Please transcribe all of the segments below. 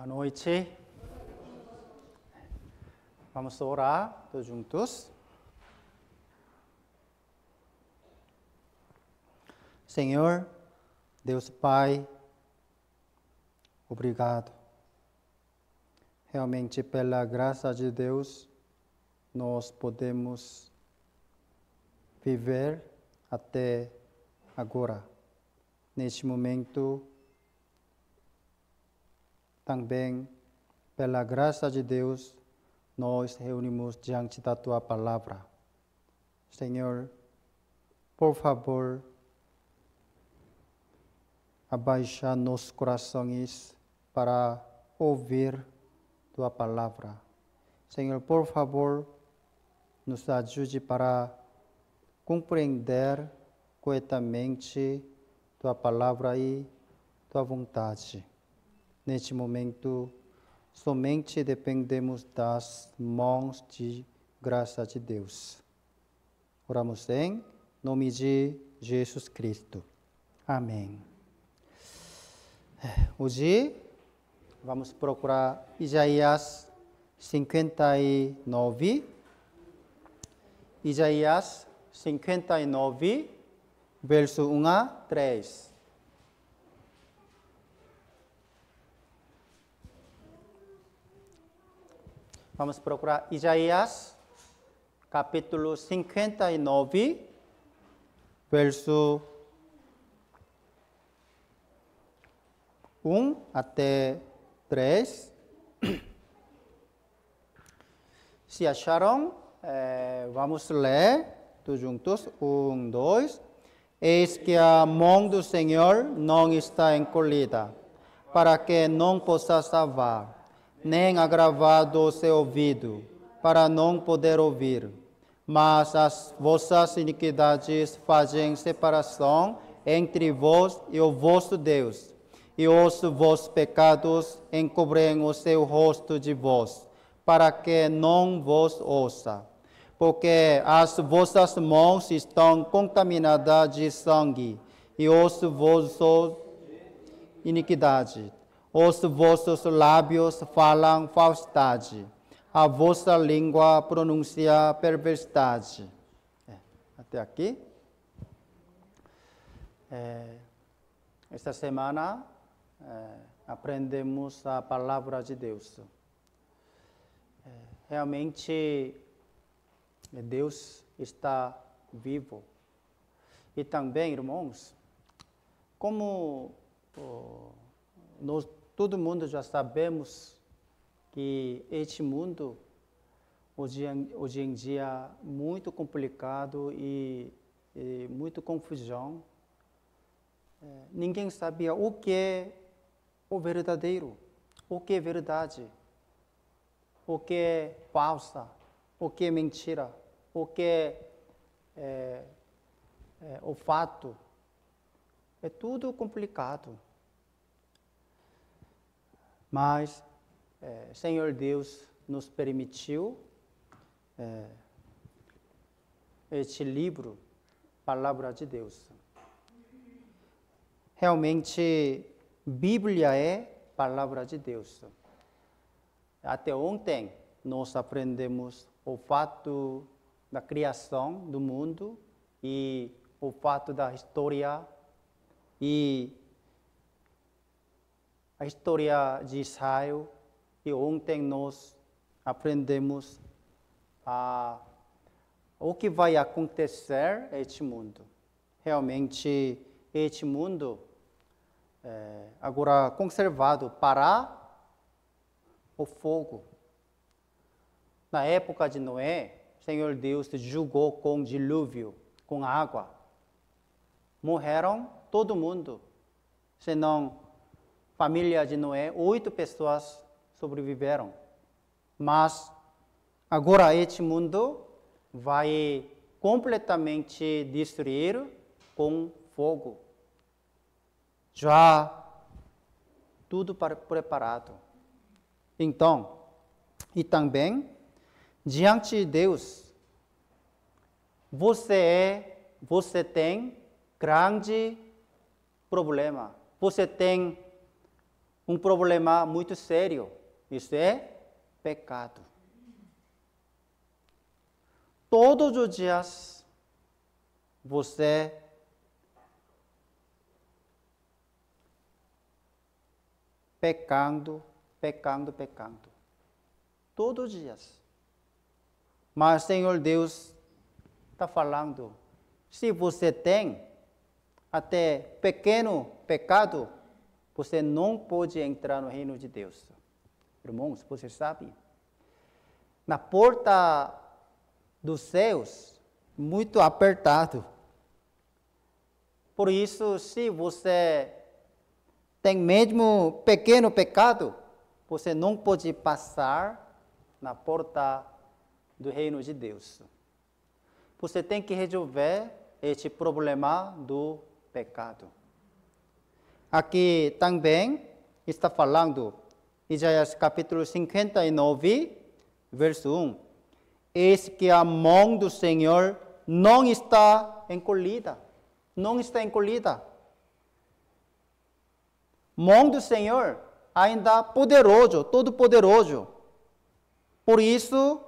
noite. Vamos orar todos juntos. Senhor, Deus Pai, obrigado. Realmente, pela graça de Deus, nós podemos viver até agora. Neste momento, também, pela graça de Deus, nós reunimos diante da Tua Palavra. Senhor, por favor, abaixa nossos corações para ouvir Tua Palavra. Senhor, por favor, nos ajude para compreender corretamente Tua Palavra e Tua vontade. Neste momento, somente dependemos das mãos de graça de Deus. Oramos em nome de Jesus Cristo. Amém. Hoje, vamos procurar Isaías 59. Isaías 59, verso 1 a 3. Vamos procurar Isaías, capítulo 59, verso 1 até 3. Se acharam, vamos ler todos juntos. 1, 2. Eis que a mão do Senhor não está encolhida, para que não possa salvar, nem agravado o seu ouvido, para não poder ouvir. Mas as vossas iniquidades fazem separação entre vós e o vosso Deus, e os vossos pecados encobrem o seu rosto de vós, para que não vos ouça. Porque as vossas mãos estão contaminadas de sangue, e os vossos iniquidade. Os vossos lábios falam falsidade, a vossa língua pronuncia perversidade. Até aqui. Esta semana aprendemos a palavra de Deus. Realmente, Deus está vivo. E também, irmãos, como todo mundo já sabemos que este mundo, hoje em dia, muito complicado e muito confusão. Ninguém sabia o que é o verdadeiro, o que é verdade, o que é falsa, o que é mentira, o que é o fato. É tudo complicado. Mas Senhor Deus nos permitiu este livro, Palavra de Deus. Realmente, Bíblia é Palavra de Deus. Até ontem, nós aprendemos o fato da criação do mundo e o fato da história e a história de Israel, e ontem nós aprendemos o que vai acontecer neste mundo. Realmente, este mundo agora conservado para o fogo. Na época de Noé, Senhor Deus julgou com dilúvio, com água. Morreram todo mundo, senão família de Noé, 8 pessoas sobreviveram. Mas agora este mundo vai completamente destruir com fogo. Já tudo preparado. Então, e também, diante de Deus, você tem grande problema. Você tem problema muito sério. Isso é pecado. Todos os dias você pecando. Todos os dias. Mas Senhor Deus está falando, se você tem até pequeno pecado, você não pode entrar no reino de Deus. Irmãos, você sabe, na porta dos céus, muito apertado. Por isso, se você tem mesmo pequeno pecado, você não pode passar na porta do reino de Deus. Você tem que resolver este problema do pecado. Aqui também está falando, Isaías capítulo 59, verso 1. Eis que a mão do Senhor não está encolhida. Não está encolhida. Mão do Senhor ainda poderoso, todo poderoso. Por isso,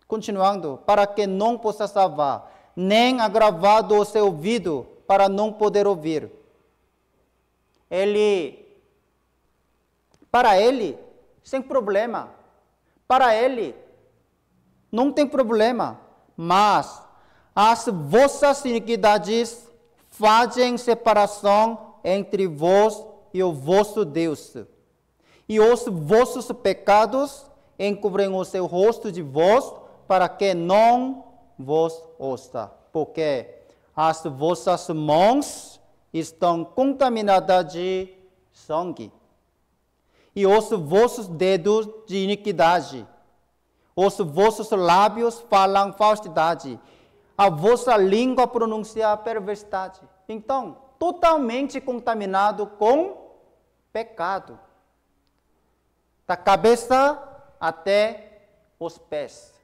continuando, para que não possa salvar, nem agravado o seu ouvido, para não poder ouvir. Para ele, sem problema. Para ele, não tem problema. Mas as vossas iniquidades fazem separação entre vós e o vosso Deus. E os vossos pecados encobrem o seu rosto de vós, para que não vos ouça. Porque as vossas mãos estão contaminadas de sangue. E os vossos dedos de iniquidade. Os vossos lábios falam falsidade. A vossa língua pronuncia perversidade. Então, totalmente contaminado com pecado. Da cabeça até os pés.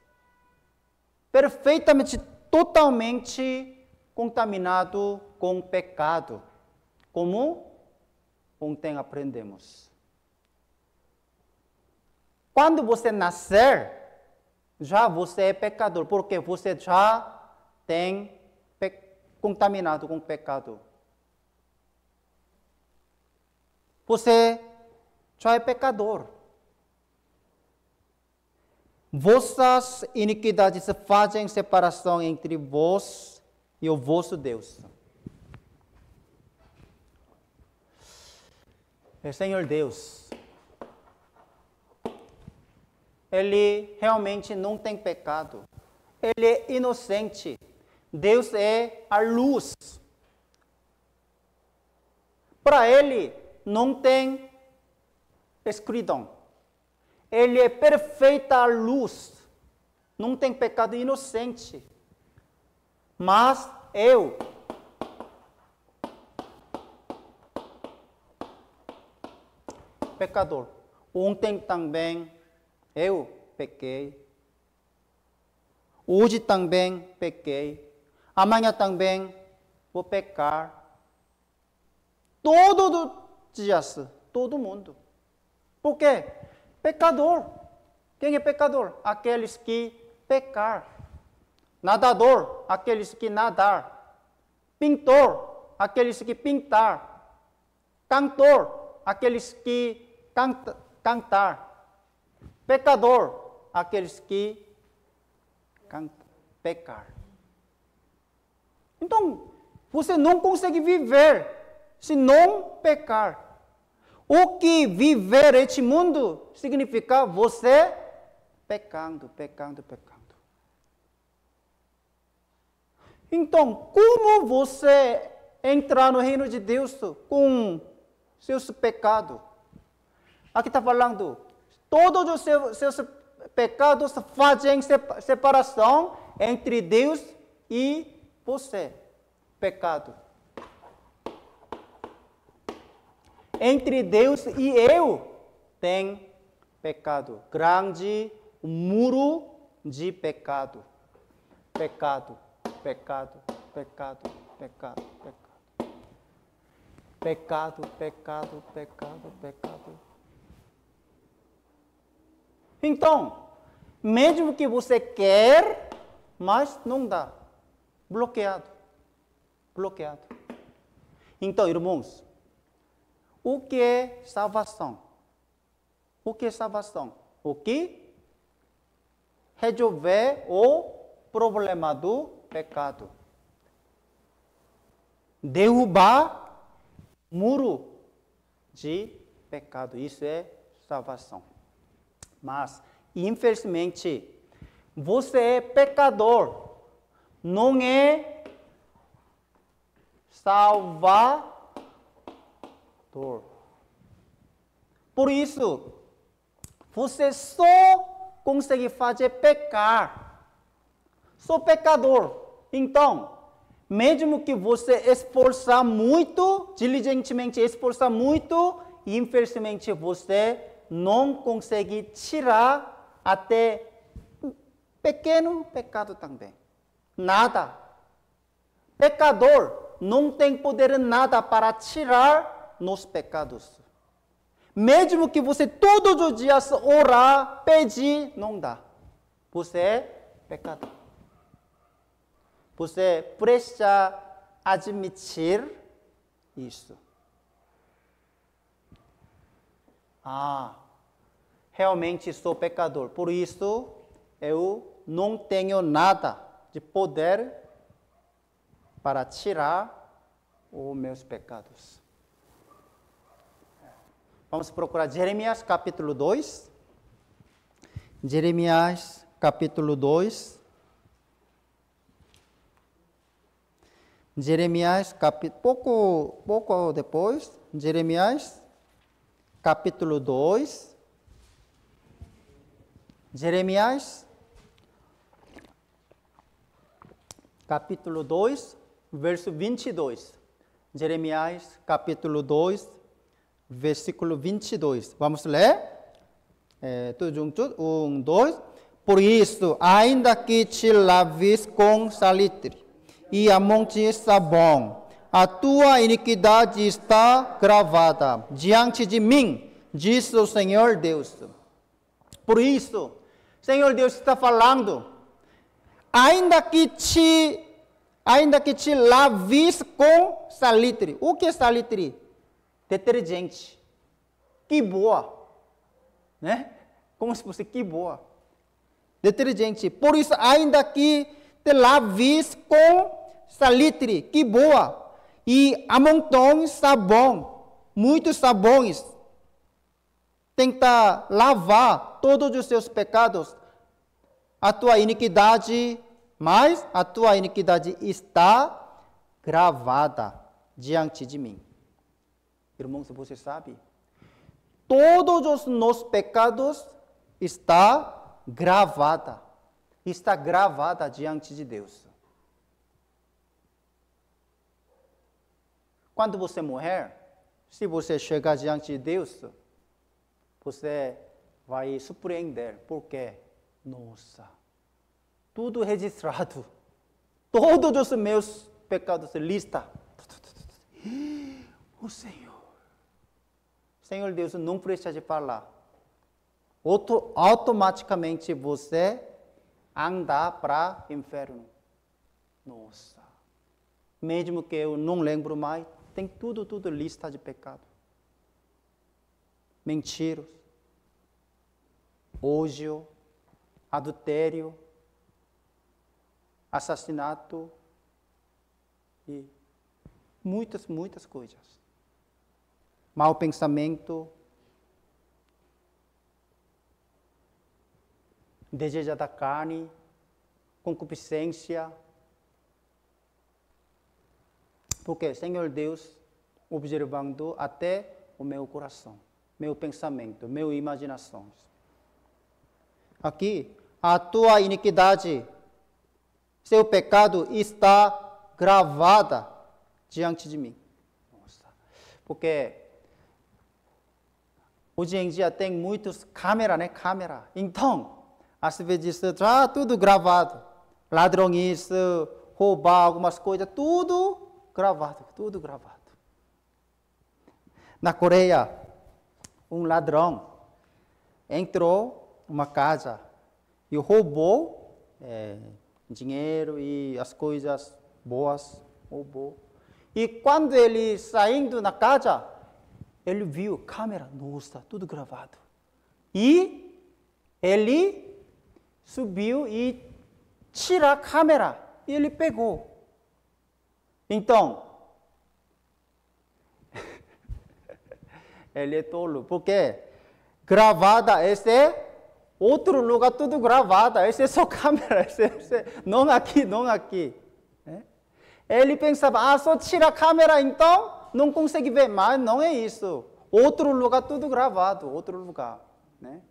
Perfeitamente, totalmente contaminado com pecado. Como ontem aprendemos. Quando você nascer, já você é pecador, porque você já tem contaminado com pecado. Você já é pecador. Vossas iniquidades fazem separação entre vós e o vosso Deus. O Senhor Deus, Ele realmente não tem pecado. Ele é inocente. Deus é a luz. Para Ele não tem escuridão. Ele é perfeita luz. Não tem pecado, inocente. Mas eu, pecador, ontem também eu pequei. Hoje também pequei. Amanhã também vou pecar. Todos os dias, todo mundo. Por quê? Pecador. Quem é pecador? Aqueles que pecar. Nadador, aqueles que nadar. Pintor, aqueles que pintar. Cantor, aqueles que cantar. Pecador, aqueles que pecar. Então, você não consegue viver se não pecar. O que viver este mundo significa você pecando. Então, como você entrar no reino de Deus com seus pecados? Aqui está falando, todos os seus pecados fazem separação entre Deus e você. Pecado. Entre Deus e eu tem pecado. Grande muro de pecado. Pecado. Pecado. Então, mesmo que você quer, mas não dá. Bloqueado. Bloqueado. Então, irmãos, o que é salvação? O que é salvação? O que resolver o problema do pecado. Derrubar muro de pecado. Isso é salvação. Mas, infelizmente, você é pecador. Não é salvador. Por isso, você só consegue fazer pecar. Sou pecador. Então, mesmo que você esforçar muito, diligentemente esforçar muito, infelizmente você não consegue tirar até pequeno pecado também. Nada. Pecador não tem poder nada para tirar nos pecados. Mesmo que você todos os dias orar, pedir, não dá. Você é pecador. Você precisa admitir isso. Realmente sou pecador. Por isso, eu não tenho nada de poder para tirar os meus pecados. Vamos procurar Jeremias capítulo 2. Jeremias capítulo 2. Jeremias, pouco depois, Jeremias, capítulo 2. Jeremias, capítulo 2, verso 22. Jeremias, capítulo 2, versículo 22. Vamos ler? Tudo juntos? 1, 2. Por isso, ainda que te laves com salitre, e amontes sabão, a tua iniquidade está gravada diante de mim, diz o Senhor Deus. Por isso, Senhor Deus está falando, ainda que te laves com salitre. O que é salitre? Detergente. Que boa. Né? Como se fosse que boa. Detergente. Por isso, ainda que te laves com salitre, que boa, e amontoes sabão, muitos sabões, tenta lavar todos os seus pecados, a tua iniquidade, mas a tua iniquidade está gravada diante de mim. Irmãos, você sabe? Todos os nossos pecados está gravada diante de Deus. Quando você morrer, se você chegar diante de Deus, você vai surpreender. Por quê? Nossa, tudo registrado. Todos os meus pecados, lista. O Senhor Deus não precisa de falar. Automaticamente você anda para o inferno. Nossa, mesmo que eu não lembro mais, tem tudo lista de pecado. Mentiras, ódio, adultério, assassinato e muitas coisas. Mau pensamento, desejo da carne, concupiscência. Porque Senhor Deus observando até o meu coração, meu pensamento, minhas imaginações. Aqui, a tua iniquidade, seu pecado está gravada diante de mim. Nossa. Porque hoje em dia tem muitas câmeras, né? Câmera. Então, às vezes está tudo gravado. Ladrões, roubar algumas coisas, tudo gravado. Na Coreia, um ladrão entrou uma casa e roubou dinheiro e as coisas boas, roubou. E quando ele saindo na casa, ele viu câmera, nossa, tudo gravado. E ele subiu e tirou a câmera e ele pegou. Então, ele é tolo, porque gravada, esse é outro lugar, tudo gravado, esse é só câmera, não aqui, não aqui. Ele pensava, só tira a câmera, então não consegue ver, mas não é isso. Outro lugar, tudo gravado, outro lugar. Né?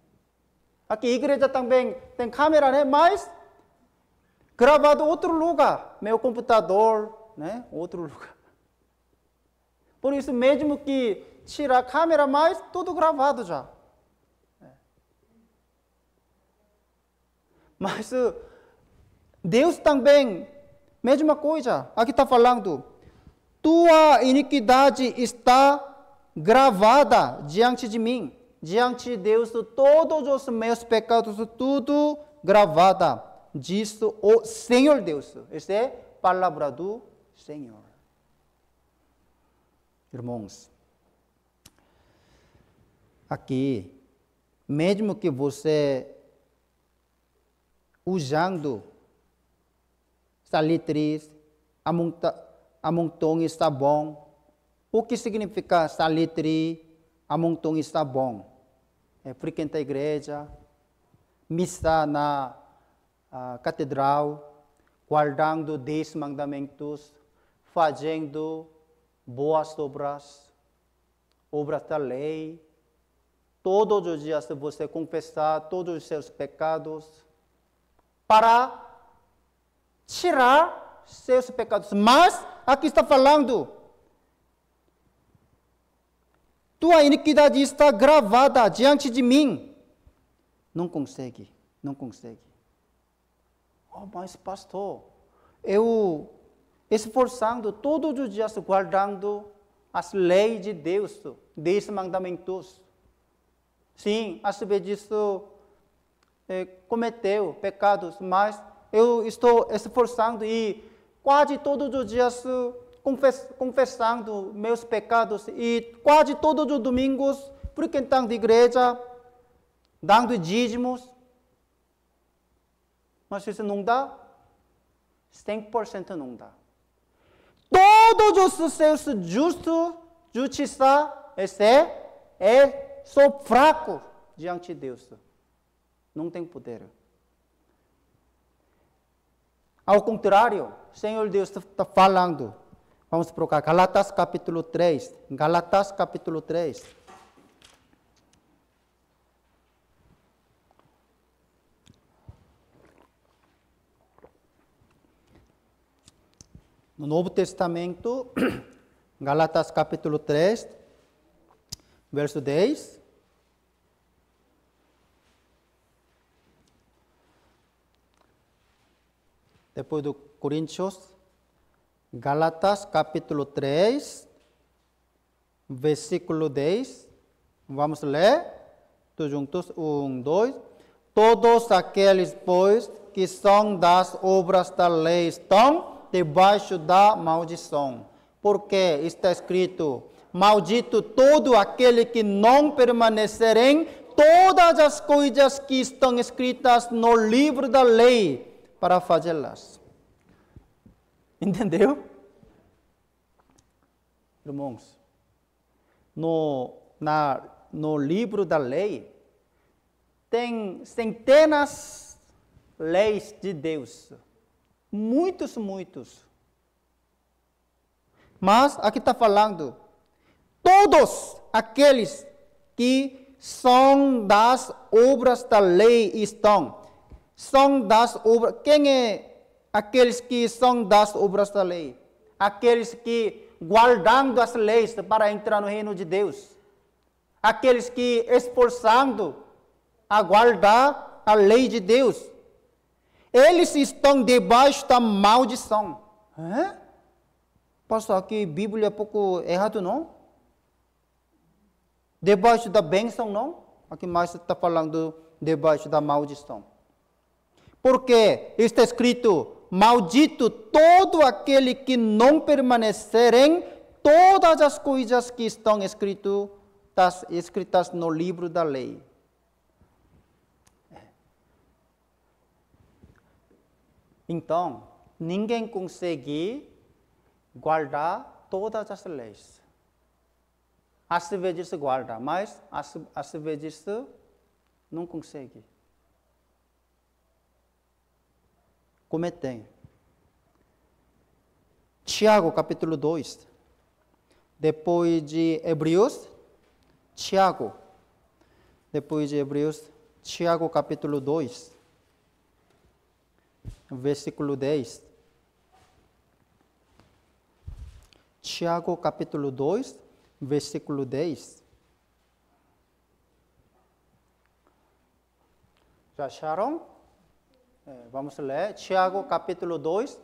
Aqui igreja também tem câmera, né? Mas gravado outro lugar, meu computador, né? Outro lugar. Por isso mesmo que tira a câmera, mas tudo gravado já. Mas Deus também, mesma coisa. Aqui está falando, tua iniquidade está gravada diante de mim. Diante de Deus, todos os meus pecados, tudo gravada. Diz o Senhor Deus. Essa é a palavra do Senhor. Irmãos, aqui, mesmo que você usando salitres, amontão está bom. O que significa salitre, amontão está bom? Frequenta a igreja, missa na catedral, guardando 10 mandamentos, fazendo boas obras, obras da lei. Todos os dias você confessar todos os seus pecados para tirar seus pecados. Mas aqui está falando, tua iniquidade está gravada diante de mim. Não consegue, não consegue. Mas pastor, eu esforçando todos os dias guardando as leis de Deus, 10 mandamentos. Sim, às vezes cometeu pecados, mas eu estou esforçando e quase todos os dias confessando meus pecados e quase todos os domingos frequentando a igreja, dando dízimos. Mas isso não dá? 100% não dá. Todos os seus justiça, sou fraco diante de Deus. Não tem poder. Ao contrário, o Senhor Deus está falando. Vamos procurar Galatas capítulo 3. Galatas capítulo 3. No Novo Testamento, Galatas capítulo 3, verso 10. Depois do Coríntios, Galatas capítulo 3, versículo 10. Vamos ler todos juntos, 1, 2. Todos aqueles, pois, que são das obras da lei estão debaixo da maldição. Porque está escrito, maldito todo aquele que não permanecer em todas as coisas que estão escritas no livro da lei, para fazê-las. Entendeu? Irmãos, no livro da lei, tem centenas de leis de Deus. Muitos. Mas aqui está falando, todos aqueles que são das obras da lei estão. São das obras. Quem é aqueles que são das obras da lei? Aqueles que guardando as leis para entrar no reino de Deus. Aqueles que esforçando a guardar a lei de Deus. Eles estão debaixo da maldição. Pastor, aqui a Bíblia é um pouco errado, não? Debaixo da bênção, não? Aqui mais está falando debaixo da maldição. Porque está escrito, maldito todo aquele que não permanecer em todas as coisas que estão escritas no livro da lei. Então, ninguém consegue guardar todas as leis. Às vezes guarda, mas às vezes não consegue. Cometem. Tiago, capítulo 2. Depois de Hebreus, Tiago. Depois de Hebreus, Tiago, capítulo 2. Versículo 10. Tiago, capítulo 2, versículo 10. Já acharam? Vamos ler. Tiago, capítulo 2,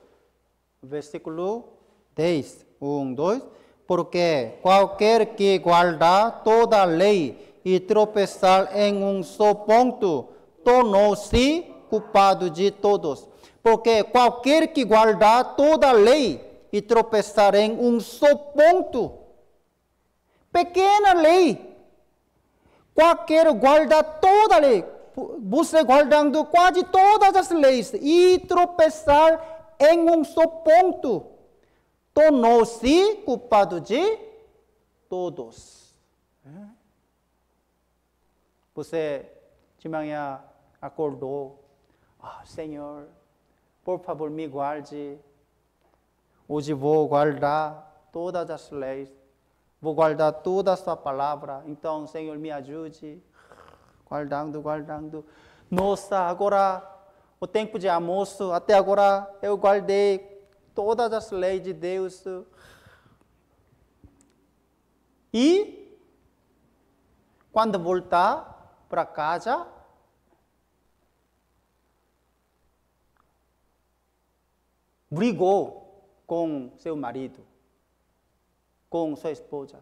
versículo 10. 1, 2. Porque qualquer que guardar toda a lei e tropeçar em um só ponto, tornou-se culpado de todos. Porque qualquer que guardar toda a lei e tropeçar em um só ponto, pequena lei, qualquer guarda toda a lei, você guardando quase todas as leis e tropeçar em um só ponto, tornou-se culpado de todos. Você de manhã acordou, Senhor, por favor me guarde, hoje vou guardar todas as leis, vou guardar toda a sua palavra, então Senhor me ajude, guardando. Nossa, agora o tempo de almoço, até agora eu guardei todas as leis de Deus. E quando voltar para casa, brigou com seu marido, com sua esposa,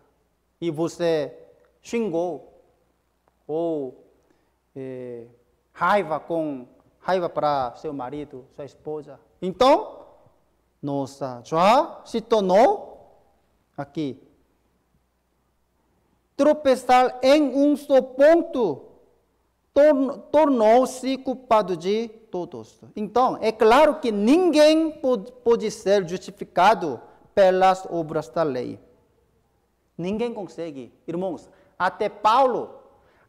e você xingou, ou raiva para seu marido, sua esposa. Então, nossa, já se tornou aqui. Tropeçar em um só ponto tornou-se culpado de todos. Então, é claro que ninguém pode ser justificado pelas obras da lei. Ninguém consegue. Irmãos,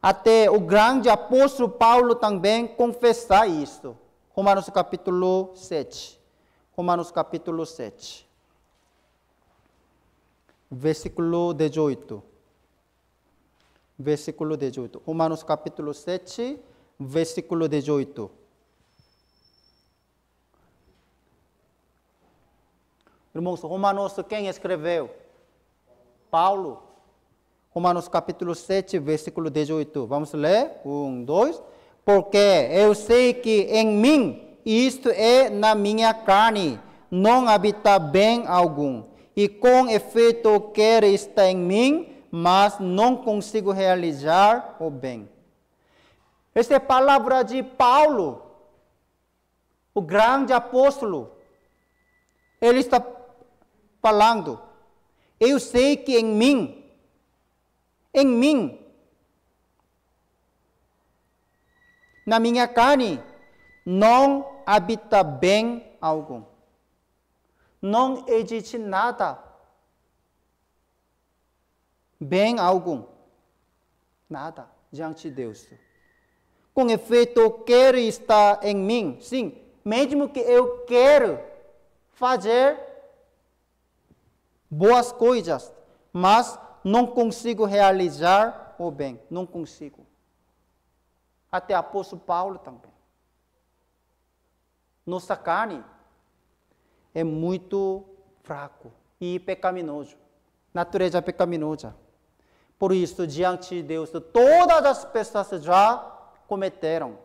até o grande apóstolo Paulo também confessa isso. Romanos capítulo 7. Romanos capítulo 7. Versículo 18. Versículo 18. Romanos capítulo 7, versículo 18. Irmãos, Romanos quem escreveu? Paulo. Romanos capítulo 7, versículo 18. Vamos ler? 1, 2. Porque eu sei que em mim, isto é na minha carne, não habita bem algum. E com efeito quer estar em mim, mas não consigo realizar o bem. Esta é a palavra de Paulo, o grande apóstolo. Ele está falando, eu sei que em mim, na minha carne, não habita bem algum. Não existe nada, bem algum, nada diante de Deus. Com efeito, quero estar em mim, sim, mesmo que eu quero fazer boas coisas, mas não consigo realizar o bem, não consigo. Até o apóstolo Paulo também. Nossa carne é muito fraco e pecaminoso, natureza pecaminosa. Por isso, diante de Deus, todas as pessoas já cometeram.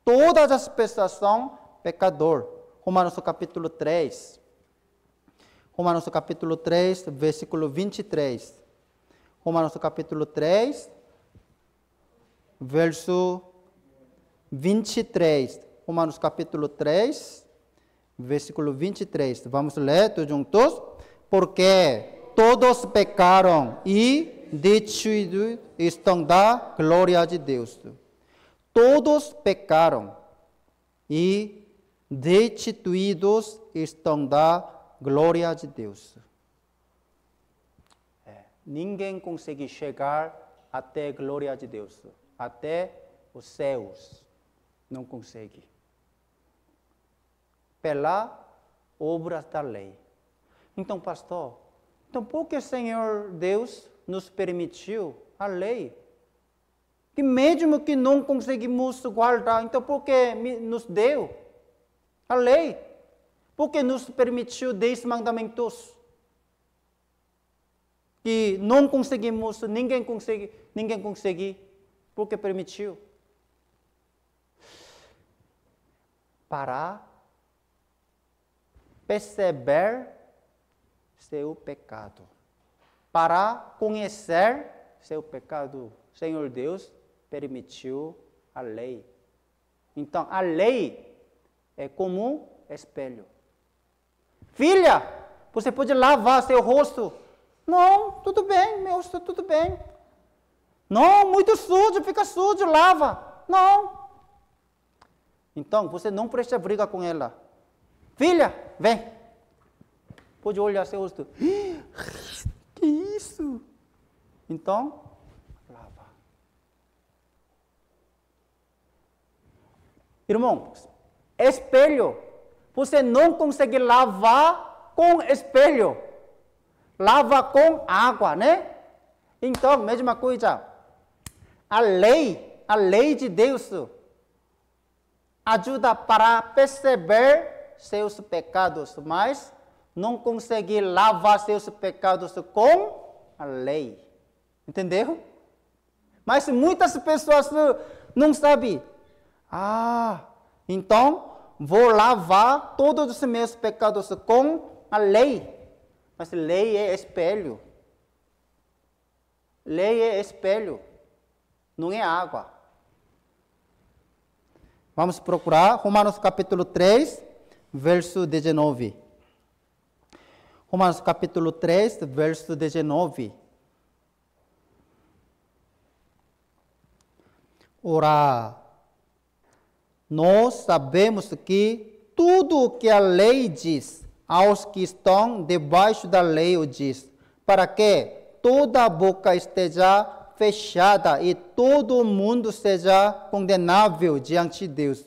Todas as pessoas são pecador. Romanos capítulo 3. Romanos capítulo 3, versículo 23. Romanos capítulo 3, verso 23. Romanos capítulo 3, versículo 23. Vamos ler todos juntos. Porque todos pecaram e destituídos estão da glória de Deus. Todos pecaram e destituídos estão da glória de Deus. Ninguém consegue chegar até a glória de Deus, até os céus. Não consegue. Pela obra da lei. Então, pastor, então por que o Senhor Deus nos permitiu a lei? Que mesmo que não conseguimos guardar, então por que nos deu a lei? Por que nos permitiu 10 mandamentos? Que não conseguimos, ninguém consegue, por que permitiu? Para perceber seu pecado, para conhecer seu pecado. Senhor Deus permitiu a lei. Então, a lei é como espelho. Filha, você pode lavar seu rosto? Não, tudo bem, meu rosto tudo bem. Não, muito sujo, fica sujo, lava. Não. Então, você não precisa brigar com ela. Filha, vem. Pode olhar seu rosto. Que isso? Então, lava. Irmãos, espelho. Você não consegue lavar com espelho. Lava com água, né? Então, mesma coisa. A lei de Deus ajuda para perceber seus pecados, mas não consegue lavar seus pecados com a lei. Entendeu? Mas muitas pessoas não sabem. Então vou lavar todos os meus pecados com a lei. Mas lei é espelho. Lei é espelho. Não é água. Vamos procurar Romanos capítulo 3, verso 19. Romanos capítulo 3, verso 19. Ora, nós sabemos que tudo o que a lei diz, aos que estão debaixo da lei o diz, para que toda a boca esteja fechada e todo mundo seja condenável diante de Deus.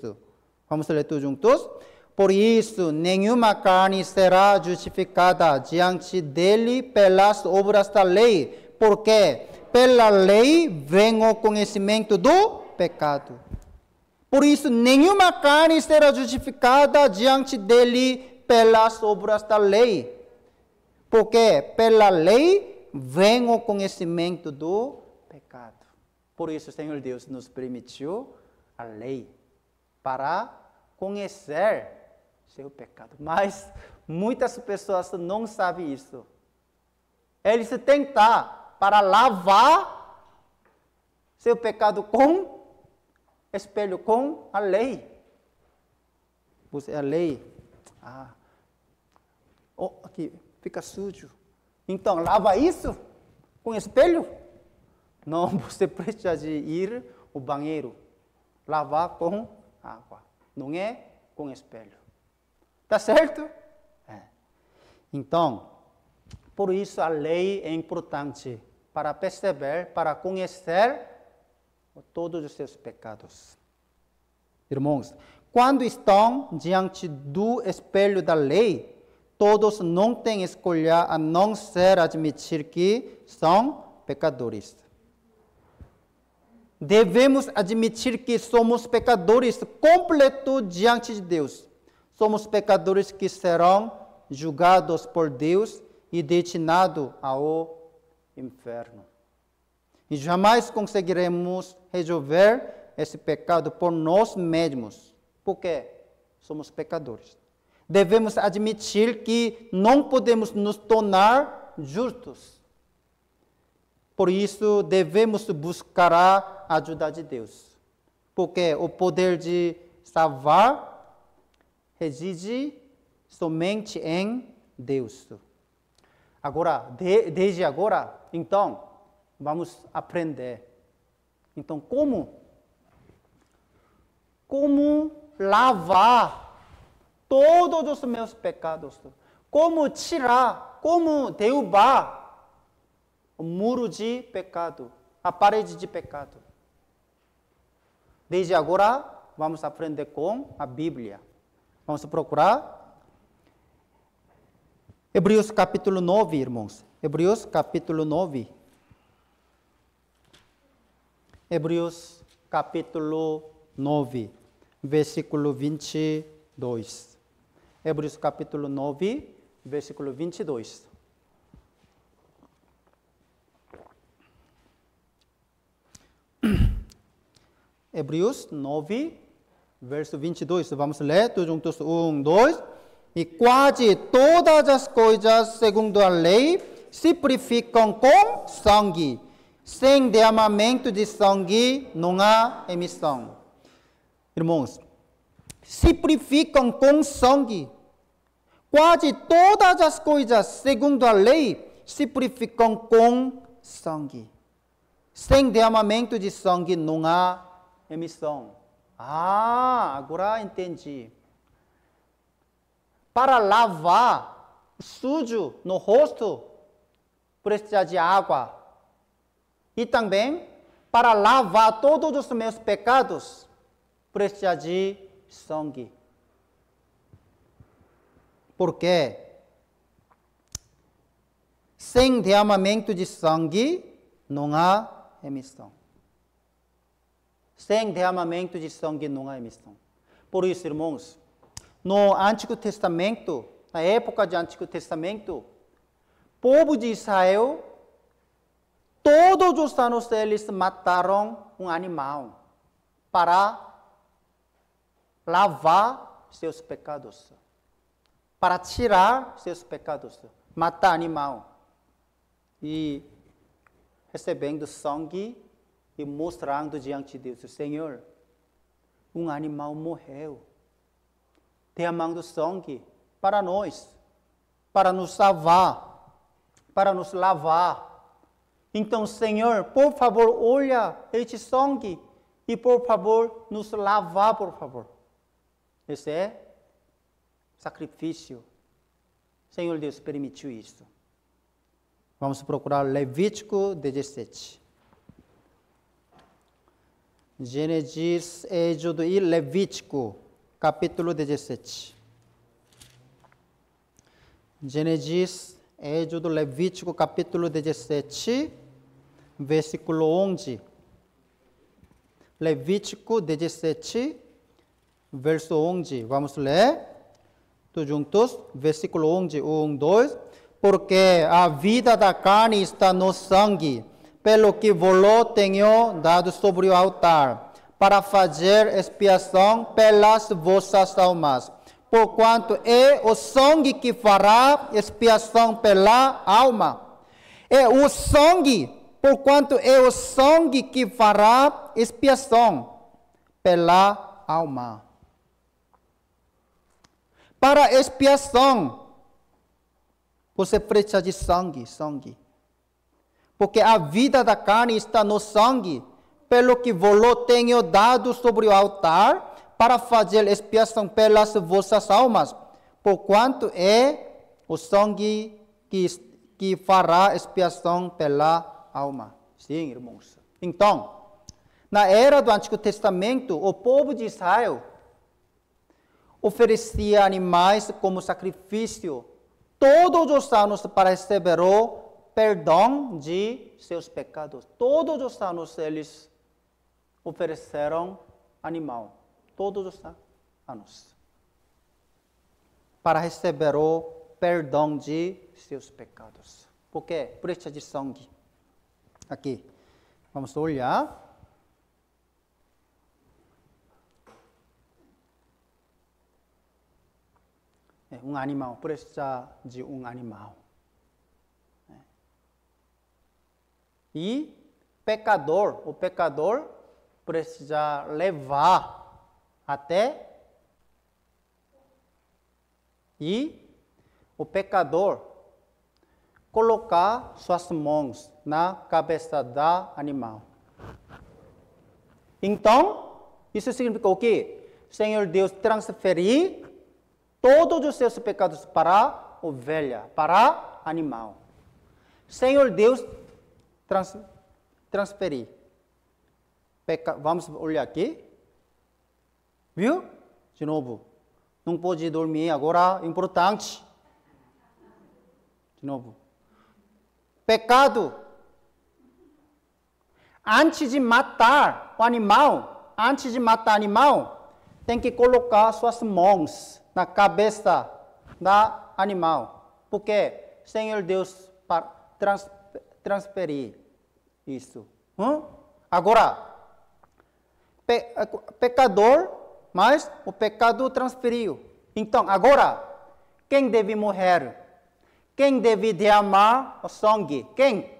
Vamos ler tudo juntos? Por isso, nenhuma carne será justificada diante dele pelas obras da lei, porque pela lei vem o conhecimento do pecado. Por isso, nenhuma carne será justificada diante dele pelas obras da lei, porque pela lei vem o conhecimento do pecado. Por isso, o Senhor Deus nos permitiu a lei para conhecer seu pecado. Mas muitas pessoas não sabem isso. Eles tentam para lavar seu pecado com espelho, com a lei. Você a lei. Aqui fica sujo. Então, lava isso com espelho? Não, você precisa de ir ao banheiro. Lavar com água. Não é com espelho. Tá certo? Então, por isso a lei é importante para perceber, para conhecer todos os seus pecados. Irmãos, quando estão diante do espelho da lei, todos não têm escolha a não ser admitir que são pecadores. Devemos admitir que somos pecadores completos diante de Deus. Somos pecadores que serão julgados por Deus e destinados ao inferno. E jamais conseguiremos resolver esse pecado por nós mesmos, porque somos pecadores. Devemos admitir que não podemos nos tornar justos. Por isso, devemos buscar ajuda de Deus. Porque o poder de salvar reside somente em Deus. Agora, desde agora, então, vamos aprender. Então, como lavar todos os meus pecados? Como tirar, como derrubar o muro de pecado, a parede de pecado? Desde agora, vamos aprender com a Bíblia. Vamos procurar Hebreus capítulo 9, irmãos. Hebreus capítulo 9. Hebreus capítulo 9, versículo 22. Hebreus capítulo 9, versículo 22. Hebreus 9, verso 22. Vamos ler todos juntos. 1, 2. E quase todas as coisas, segundo a lei, se purificam com sangue. Sem derramamento de sangue, não há emissão. Irmãos, se purificam com sangue. Quase todas as coisas, segundo a lei, se purificam com sangue. Sem derramamento de sangue, não há emissão. Agora entendi. Para lavar sujo no rosto, precisa de água. E também, para lavar todos os meus pecados, precisa de sangue. Porque sem derramamento de sangue, não há emissão. Sem derramamento de sangue, não há emissão. Por isso, irmãos, no Antigo Testamento, na época do Antigo Testamento, o povo de Israel, todos os anos eles mataram um animal para lavar seus pecados, para tirar seus pecados, matar animal e recebendo sangue e mostrando diante de Deus, Senhor, um animal morreu, derramando sangue para nós, para nos salvar, para nos lavar. Então, Senhor, por favor, olha este sangue e, por favor, nos lavar, por favor. Esse é sacrifício. Senhor Deus permitiu isso. Vamos procurar Levítico 17. Gênesis, Êxodo e Levítico, capítulo 17. Gênesis, Êxodo, Levítico, capítulo 17, versículo 11. Levítico 17, verso 11. Vamos ler todos juntos. Versículo 11, 1, 2. Porque a vida da carne está no sangue, pelo que vos tenho dado sobre o altar, para fazer expiação pelas vossas almas. Porquanto é o sangue que fará expiação pela alma. É o sangue, porquanto é o sangue que fará expiação pela alma. Para expiação, você precisa de sangue. Porque a vida da carne está no sangue, pelo que vos tenho dado sobre o altar, para fazer expiação pelas vossas almas, porquanto é o sangue que fará expiação pela alma. Sim, irmãos. Então, na era do Antigo Testamento, o povo de Israel oferecia animais como sacrifício todos os anos para receber o perdão de seus pecados. Todos os anos eles ofereceram animal. Todos os anos. Para receber o perdão de seus pecados. Por quê? Precisa de sangue. Aqui. Vamos olhar. Um animal. Precisa de um animal. E o pecador precisa levar até e o pecador colocar suas mãos na cabeça da animal. Então, isso significa o quê? Senhor Deus transferir todos os seus pecados para a ovelha, para animal. Senhor Deus transferir. Vamos olhar aqui. Viu? De novo. Não pode dormir agora, importante. De novo. Pecado. Antes de matar o animal, tem que colocar suas mãos na cabeça da animal. Porque Senhor Deus transferir isso. Agora, pecador, mas o pecado transferiu. Então, agora, quem deve morrer? Quem deve derramar o sangue? Quem?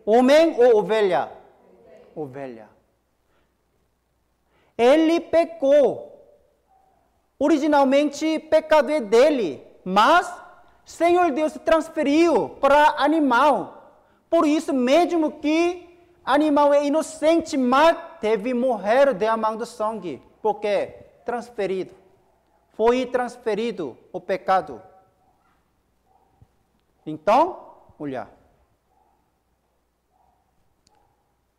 Homem ou ovelha? Ovelha. Ele pecou. Originalmente, pecado é dele, mas Senhor Deus transferiu para animal. Por isso, mesmo que animal é inocente, mas deve morrer derramando sangue, porque foi transferido o pecado. Então, olha,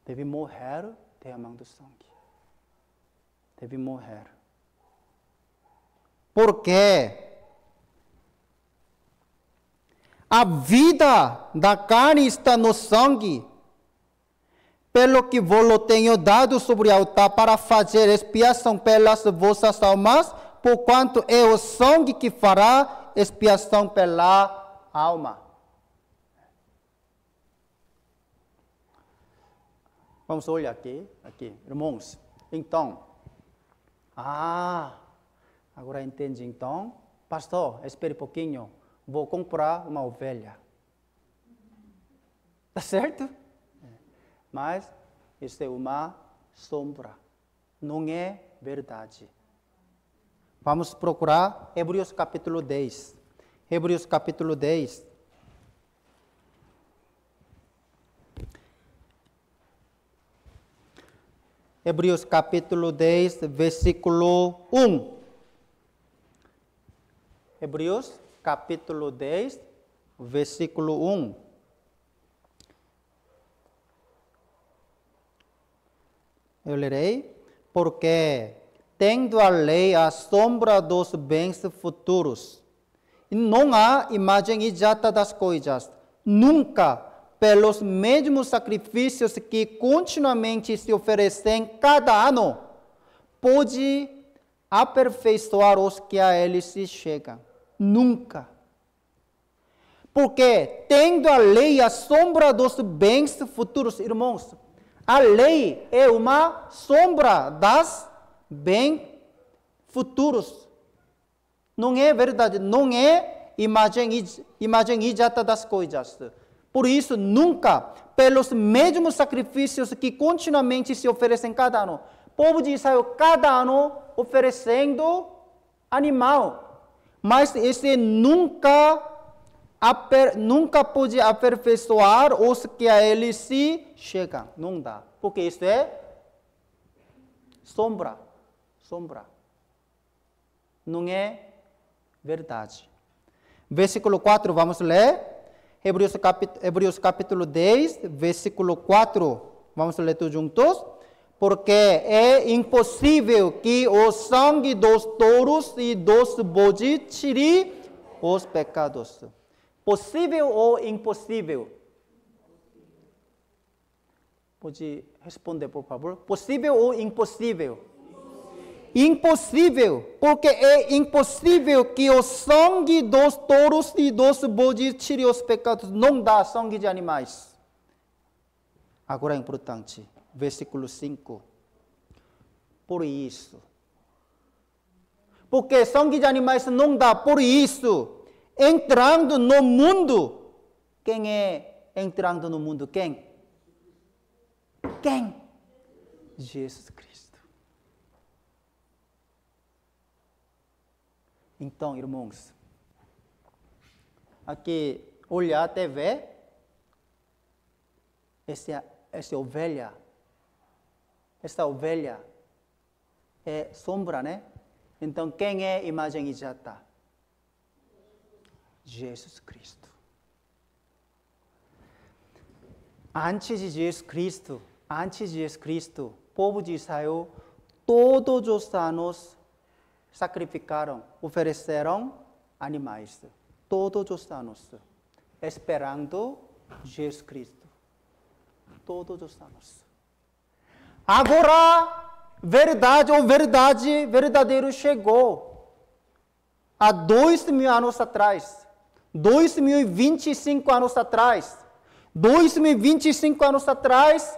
deve morrer derramando sangue. Deve morrer. Porque a vida da carne está no sangue, pelo que vos tenho dado sobre o altar para fazer expiação pelas vossas almas, porquanto é o sangue que fará expiação pela alma. Vamos olhar aqui, irmãos. Então, agora entendi. Então, pastor, espere um pouquinho. Vou comprar uma ovelha. Tá certo? Mas isso é uma sombra. Não é verdade. Vamos procurar Hebreus capítulo 10. Hebreus capítulo 10. Hebreus capítulo 10, versículo 1. Hebreus capítulo 10, versículo 1. Eu lerei. Porque, tendo a lei a sombra dos bens futuros, e não há imagem exata das coisas, nunca, pelos mesmos sacrifícios que continuamente se oferecem cada ano, pode aperfeiçoar os que a eles se chegam. Nunca. Porque, tendo a lei a sombra dos bens futuros, irmãos, a lei é uma sombra das bens futuros. Não é verdade, não é imagem exata das coisas. Por isso, nunca, pelos mesmos sacrifícios que continuamente se oferecem cada ano. O povo de Israel, cada ano, oferecendo animal. Mas esse nunca pode aperfeiçoar os que a ele se chegam. Não dá. Porque isso é sombra. Não é verdade. Versículo 4, vamos ler. Hebreus capítulo 10, versículo 4. Vamos ler todos juntos. Porque é impossível que o sangue dos touros e dos bodes tire os pecados. Possível ou impossível? Pode responder, por favor. Possível ou impossível? Impossível, porque é impossível que o sangue dos touros e dos bodes tire os pecados. Não dá sangue de animais. Agora é importante. Versículo 5. Por isso. Porque sangue de animais não dá. Por isso, entrando no mundo. Quem é entrando no mundo? Quem? Jesus Cristo. Então, irmãos, aqui olhar a TV, essa ovelha é sombra, né? Então, quem é a imagem exata? Jesus Cristo. Antes de Jesus Cristo, o povo de Israel, todos os anos sacrificaram, ofereceram animais. Todos os anos, esperando Jesus Cristo. Todos os anos. Agora, verdadeiro chegou. Há 2.000 anos atrás, 2025 anos atrás, 2025 anos atrás,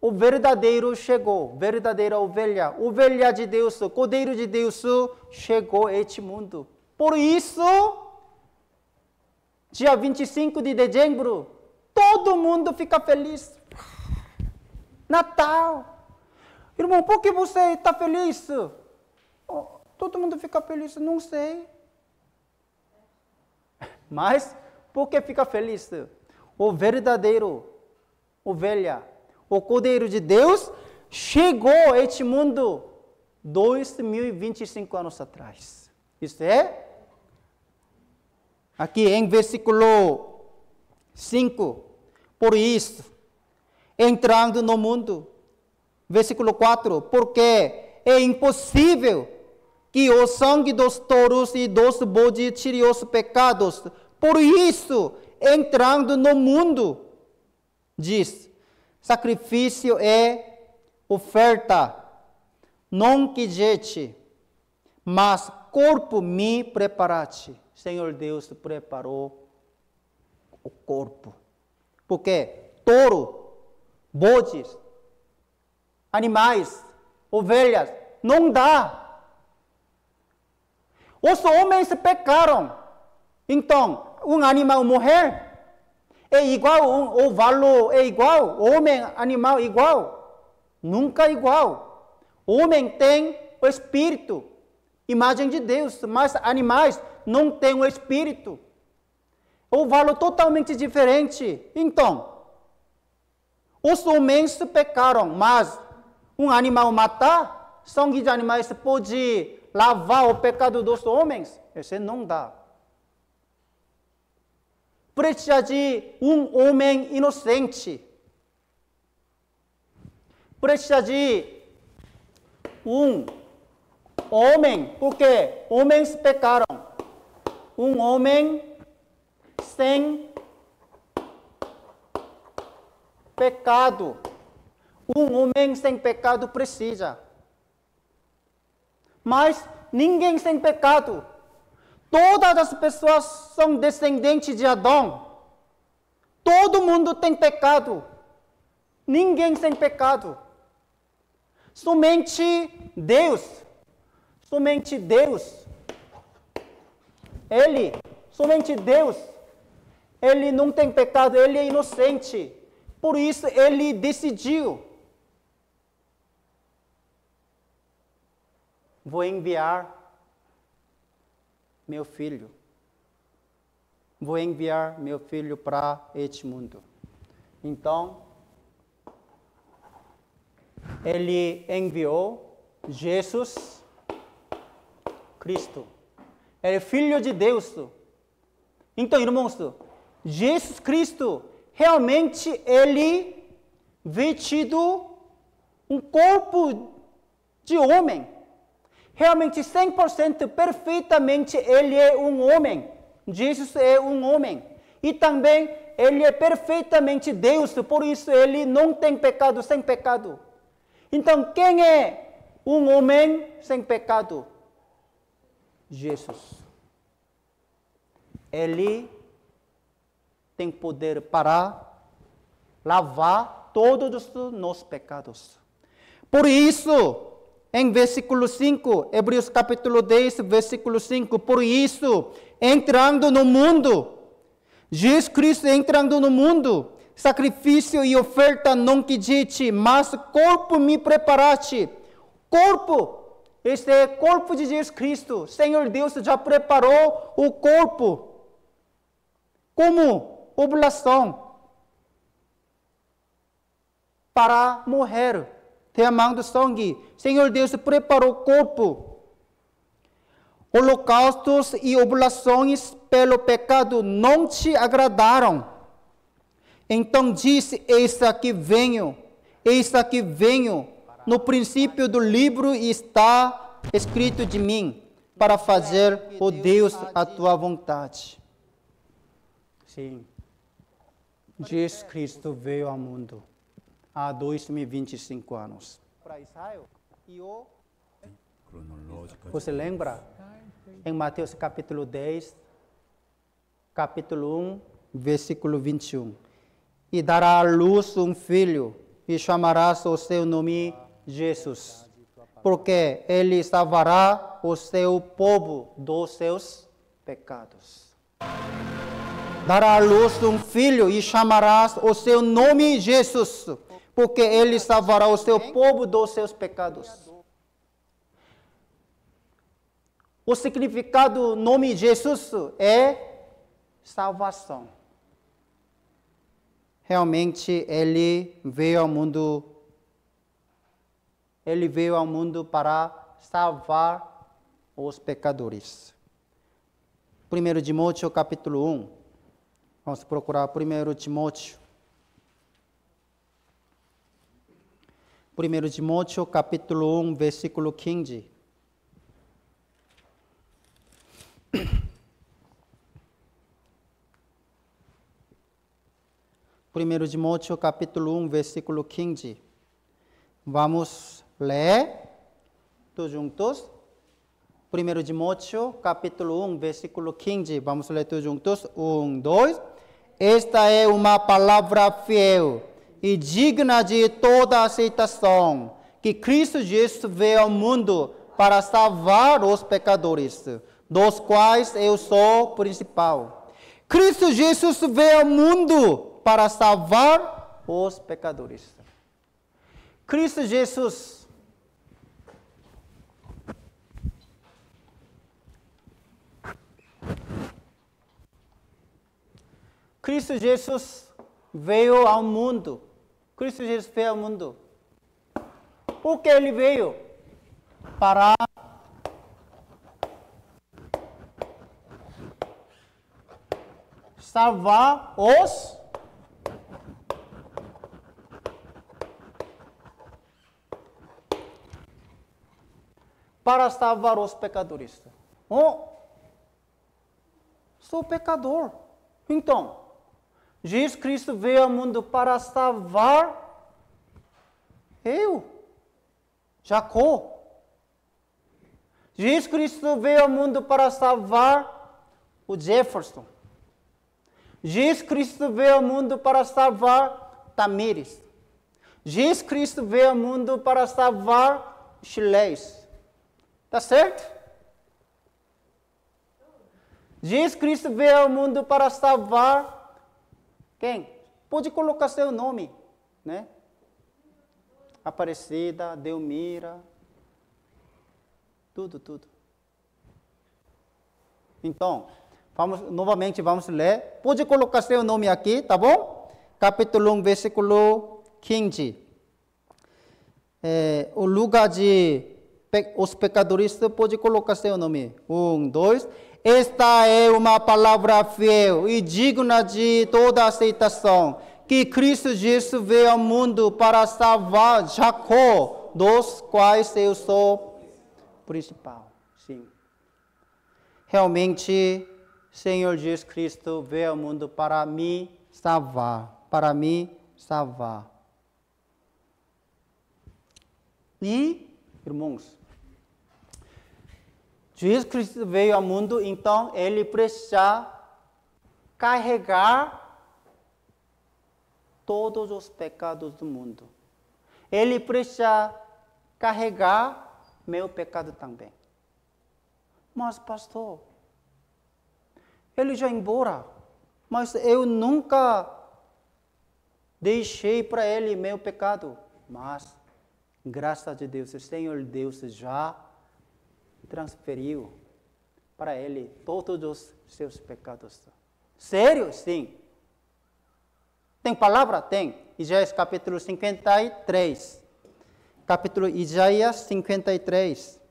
o verdadeiro chegou, verdadeira ovelha de Deus, Cordeiro de Deus chegou a este mundo. Por isso, dia 25 de dezembro, todo mundo fica feliz. Natal. Irmão, por que você está feliz? Todo mundo fica feliz, não sei. Mas, por que fica feliz? O verdadeiro ovelha, o Cordeiro de Deus, chegou a este mundo 2025 anos atrás. Isso é? Aqui em versículo 5. Por isso, entrando no mundo. Versículo 4. Porque é impossível que o sangue dos touros e dos bodes tire os pecados. Por isso, entrando no mundo, diz, sacrifício é oferta, não quiseste, mas corpo me preparaste. Senhor Deus preparou o corpo. Porque touro, bodes, animais, ovelhas, não dá. Os homens pecaram. Então, um animal morrer é igual, o valor é igual, homem, animal igual. Nunca igual. O homem tem o espírito, imagem de Deus, mas animais não têm o espírito. O valor totalmente diferente. Então, os homens pecaram, mas um animal matar, sangue de animais pode lavar o pecado dos homens? Isso não dá. Precisa de um homem inocente. Precisa de um homem, porque homens pecaram. Um homem sem pecado. Um homem sem pecado precisa. Mas ninguém sem pecado. Todas as pessoas são descendentes de Adão. Todo mundo tem pecado. Ninguém sem pecado. Somente Deus. Somente Deus. Somente Deus. Ele não tem pecado, ele é inocente. Por isso ele decidiu. Vou enviar meu filho. Vou enviar meu filho para este mundo. Então, ele enviou Jesus Cristo. Ele é filho de Deus. Então, irmãos, Jesus Cristo, realmente ele vestido um corpo de homem. Realmente 100% perfeitamente ele é um homem. Jesus é um homem. E também ele é perfeitamente Deus, por isso ele não tem pecado sem pecado. Então quem é um homem sem pecado? Jesus. Ele tem poder para lavar todos os nossos pecados. Por isso, em versículo 5, Hebreus capítulo 10, versículo 5, por isso, entrando no mundo, Jesus Cristo entrando no mundo, sacrifício e oferta não quisiste, mas corpo me preparaste. Corpo, este é o corpo de Jesus Cristo. Senhor Deus já preparou o corpo como oblação para morrer, derramando sangue. Senhor Deus preparou o corpo. Holocaustos e oblações pelo pecado não te agradaram. Então disse, eis aqui venho. No princípio do livro está escrito de mim, para fazer, ó Deus, a tua vontade. Sim, Jesus Cristo veio ao mundo há 2025 anos. Para Israel. Você lembra? Em Mateus capítulo 10, capítulo 1, versículo 21. E dará à luz um filho, e chamarás o seu nome Jesus, porque ele salvará o seu povo dos seus pecados. Dará à luz um filho, e chamarás o seu nome Jesus, porque ele salvará o seu povo dos seus pecados. O significado do nome Jesus é salvação. Realmente ele veio ao mundo para salvar os pecadores. 1 Timóteo capítulo 1. Vamos procurar 1 Timóteo. 1 Timóteo capítulo 1, versículo 15. 1 Timóteo capítulo 1, versículo 15. Vamos ler todos juntos. 1 Timóteo capítulo 1, versículo 15. Vamos ler todos juntos. 1, 2. Esta é uma palavra fiel e digna de toda aceitação, que Cristo Jesus veio ao mundo para salvar os pecadores, dos quais eu sou o principal. Cristo Jesus veio ao mundo para salvar os pecadores. Cristo Jesus veio ao mundo. Cristo Jesus veio ao mundo. Por que ele veio? Para salvar os pecadores. Sou pecador. Então, Jesus Cristo veio ao mundo para salvar eu, Jacó. Jesus Cristo veio ao mundo para salvar o Jefferson. Jesus Cristo veio ao mundo para salvar Tamires. Jesus Cristo veio ao mundo para salvar Chilés. Tá certo? Jesus Cristo veio ao mundo para salvar quem? Pode colocar seu nome, né? Aparecida, Delmira, tudo. Então, novamente vamos ler. Pode colocar seu nome aqui, tá bom? Capítulo 1, versículo 15. O lugar de os pecadores, pode colocar seu nome. 1, 2. Esta é uma palavra fiel e digna de toda aceitação, que Cristo Jesus veio ao mundo para salvar Jacó, dos quais eu sou principal. Sim. Realmente, Senhor Jesus Cristo veio ao mundo para me salvar, E, irmãos, Jesus Cristo veio ao mundo, então ele precisa carregar todos os pecados do mundo. Ele precisa carregar meu pecado também. Mas, pastor, ele já embora, mas eu nunca deixei para Ele meu pecado. Mas, graças a Deus, o Senhor Deus já transferiu para Ele todos os seus pecados. Sério? Sim. Tem palavra? Tem. Isaías capítulo 53. Capítulo Isaías 53.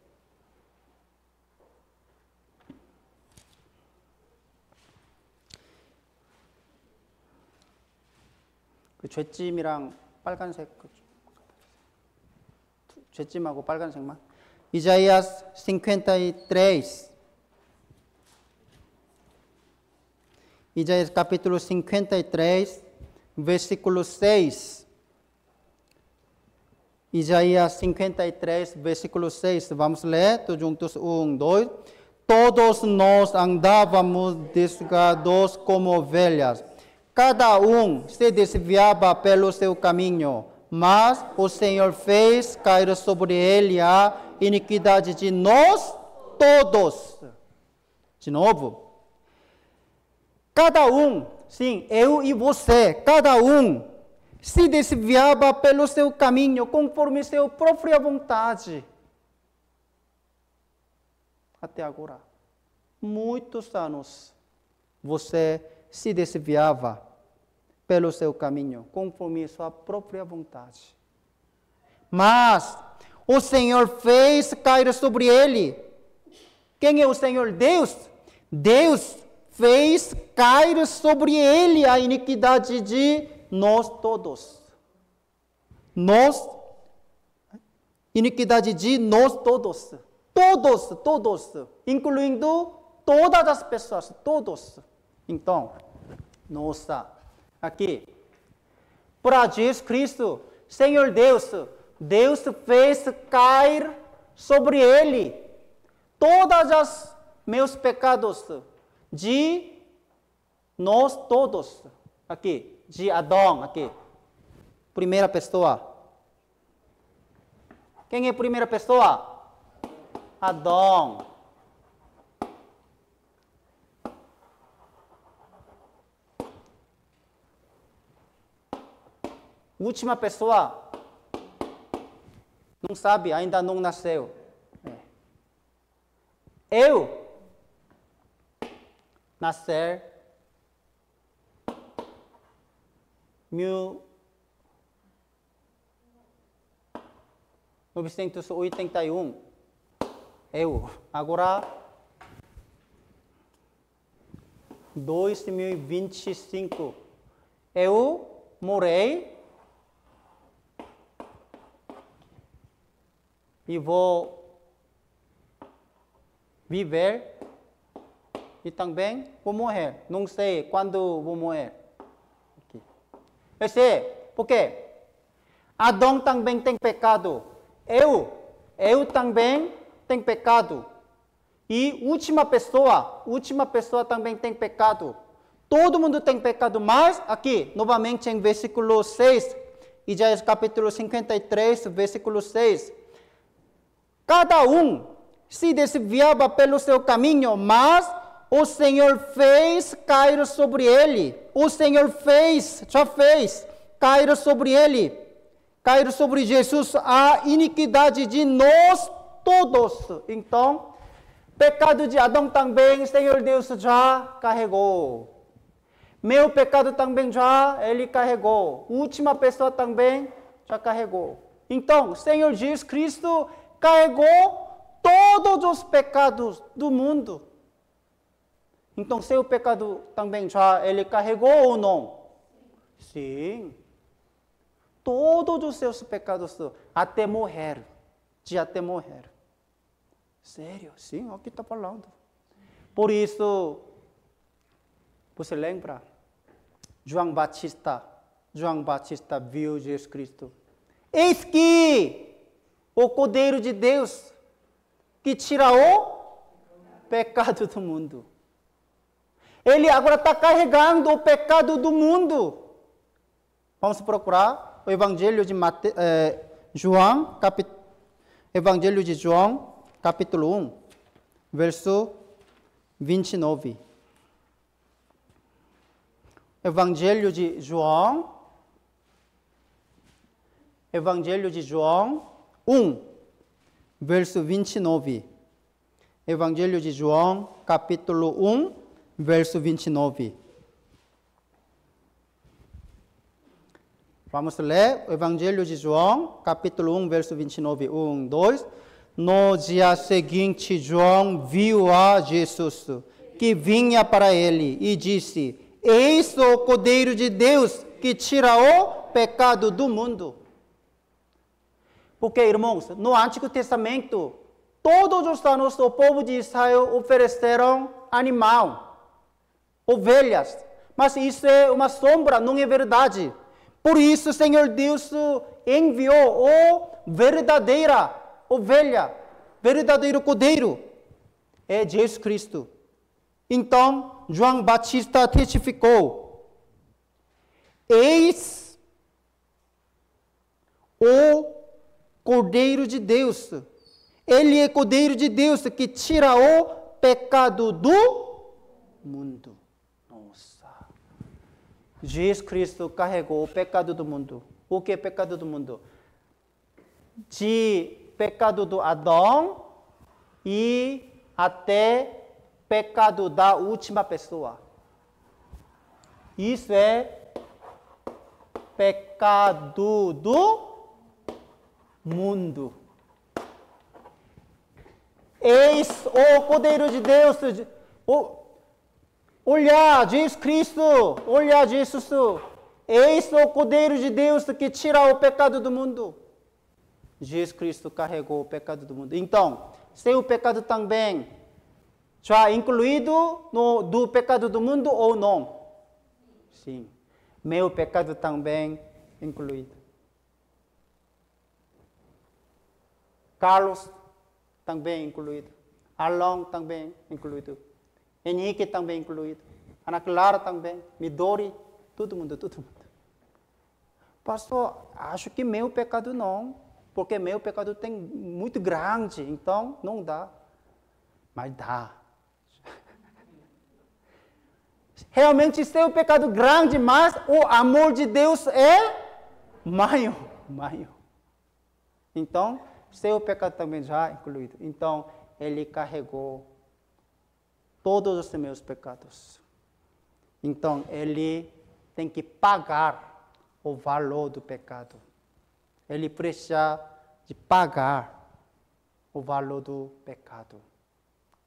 그 죄짐이랑 빨간색, 죄짐하고 빨간색만. Isaías 53. Isaías capítulo 53, versículo 6. Isaías 53, versículo 6. Vamos ler todos juntos. 1, 2. Todos nós andávamos desgarrados como ovelhas. Cada se desviava pelo seu caminho, mas o Senhor fez cair sobre ele a iniquidade de nós todos. De novo. Cada sim, eu e você, cada se desviava pelo seu caminho, conforme sua própria vontade. Até agora, muitos anos, você se desviava pelo seu caminho, conforme sua própria vontade. Mas o Senhor fez cair sobre ele. Quem é o Senhor? Deus. Deus fez cair sobre ele a iniquidade de nós todos. Iniquidade de nós todos. Todos, incluindo todas as pessoas, todos. Então, nossa, aqui, para Jesus Cristo, Senhor Deus fez cair sobre ele todos os meus pecados de nós todos. Aqui, de Adão, aqui. Primeira pessoa. Quem é a primeira pessoa? Adão. Última pessoa. Não sabe, ainda não nasceu. Eu nascer 1981. Eu. Agora 2025. Eu morei e vou viver e também vou morrer. Não sei quando vou morrer. Eu sei, por quê? Adão também tem pecado. Eu também tenho pecado. E última pessoa também tem pecado. Todo mundo tem pecado, mas aqui, novamente em versículo 6, Isaías capítulo 53, versículo 6. Cada se desviava pelo seu caminho, mas o Senhor fez cair sobre ele. O Senhor já fez cair sobre ele, cair sobre Jesus a iniquidade de nós todos. Então, pecado de Adão também, Senhor Deus já carregou. Meu pecado também Ele carregou. Última pessoa também já carregou. Então, Senhor Jesus Cristo carregou todos os pecados do mundo. Então, seu pecado também Ele carregou ou não? Sim. Todos os seus pecados até morrer. Até morrer. Sério? Sim, aqui está falando. Por isso, você lembra? João Batista viu Jesus Cristo. Eis que o Cordeiro de Deus que tira o pecado do mundo. Ele agora está carregando o pecado do mundo. Vamos procurar o Evangelho de João, Evangelho de João, capítulo 1, verso 29. Evangelho de João, Evangelho de João 1, verso 29. Evangelho de João, capítulo 1, verso 29. Vamos ler o Evangelho de João, capítulo 1, verso 29. 1, 2. No dia seguinte, João viu a Jesus, que vinha para ele, e disse: Eis o Cordeiro de Deus, que tira o pecado do mundo. Porque, irmãos, no Antigo Testamento, todos os anos o povo de Israel ofereceram animal, ovelhas. Mas isso é uma sombra, não é verdade. Por isso, o Senhor Deus enviou o verdadeira ovelha, verdadeiro cordeiro, é Jesus Cristo. Então, João Batista testificou: Eis o Cordeiro de Deus. Ele é Cordeiro de Deus que tira o pecado do mundo. Nossa. Jesus Cristo carregou o pecado do mundo. O que é pecado do mundo? De pecado do Adão e até pecado da última pessoa. Isso é pecado do mundo. Eis o Cordeiro de Deus. Olha Jesus Cristo. Olha Jesus. Eis o Cordeiro de Deus que tira o pecado do mundo. Jesus Cristo carregou o pecado do mundo. Então, seu pecado também já incluído do pecado do mundo ou não? Sim. Meu pecado também incluído. Carlos também incluído. Arlon também incluído. Henrique também incluído. Ana Clara também. Midori. Todo mundo. Pastor, acho que meu pecado não. Porque meu pecado tem muito grande. Então, não dá. Mas dá. Realmente seu pecado grande, mas o amor de Deus é maior. Então, seu pecado também já incluído. Então, ele carregou todos os meus pecados. Então, ele tem que pagar o valor do pecado. Ele precisa de pagar o valor do pecado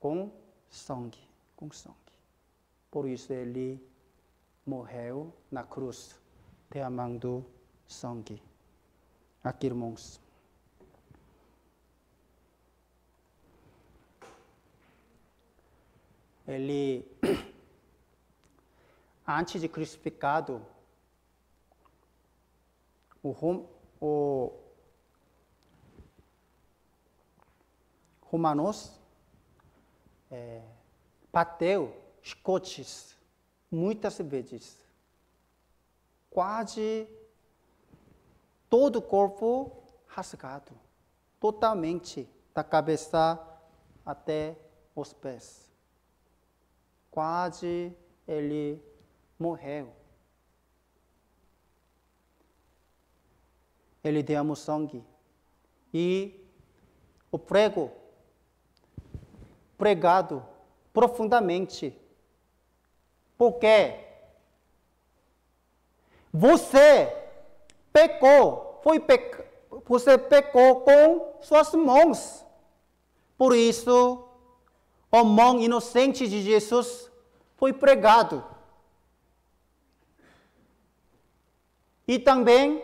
com sangue. Por isso, ele morreu na cruz, derramando sangue. Aqui, irmãos. Ele, antes de crucificado, o Romanos bateu chicotes muitas vezes. Quase todo o corpo rasgado, totalmente, da cabeça até os pés. Quase ele morreu. Ele derramou sangue. E o pregado profundamente. Porque você pecou, você pecou com suas mãos. Por isso, a mão inocente de Jesus foi pregado. E também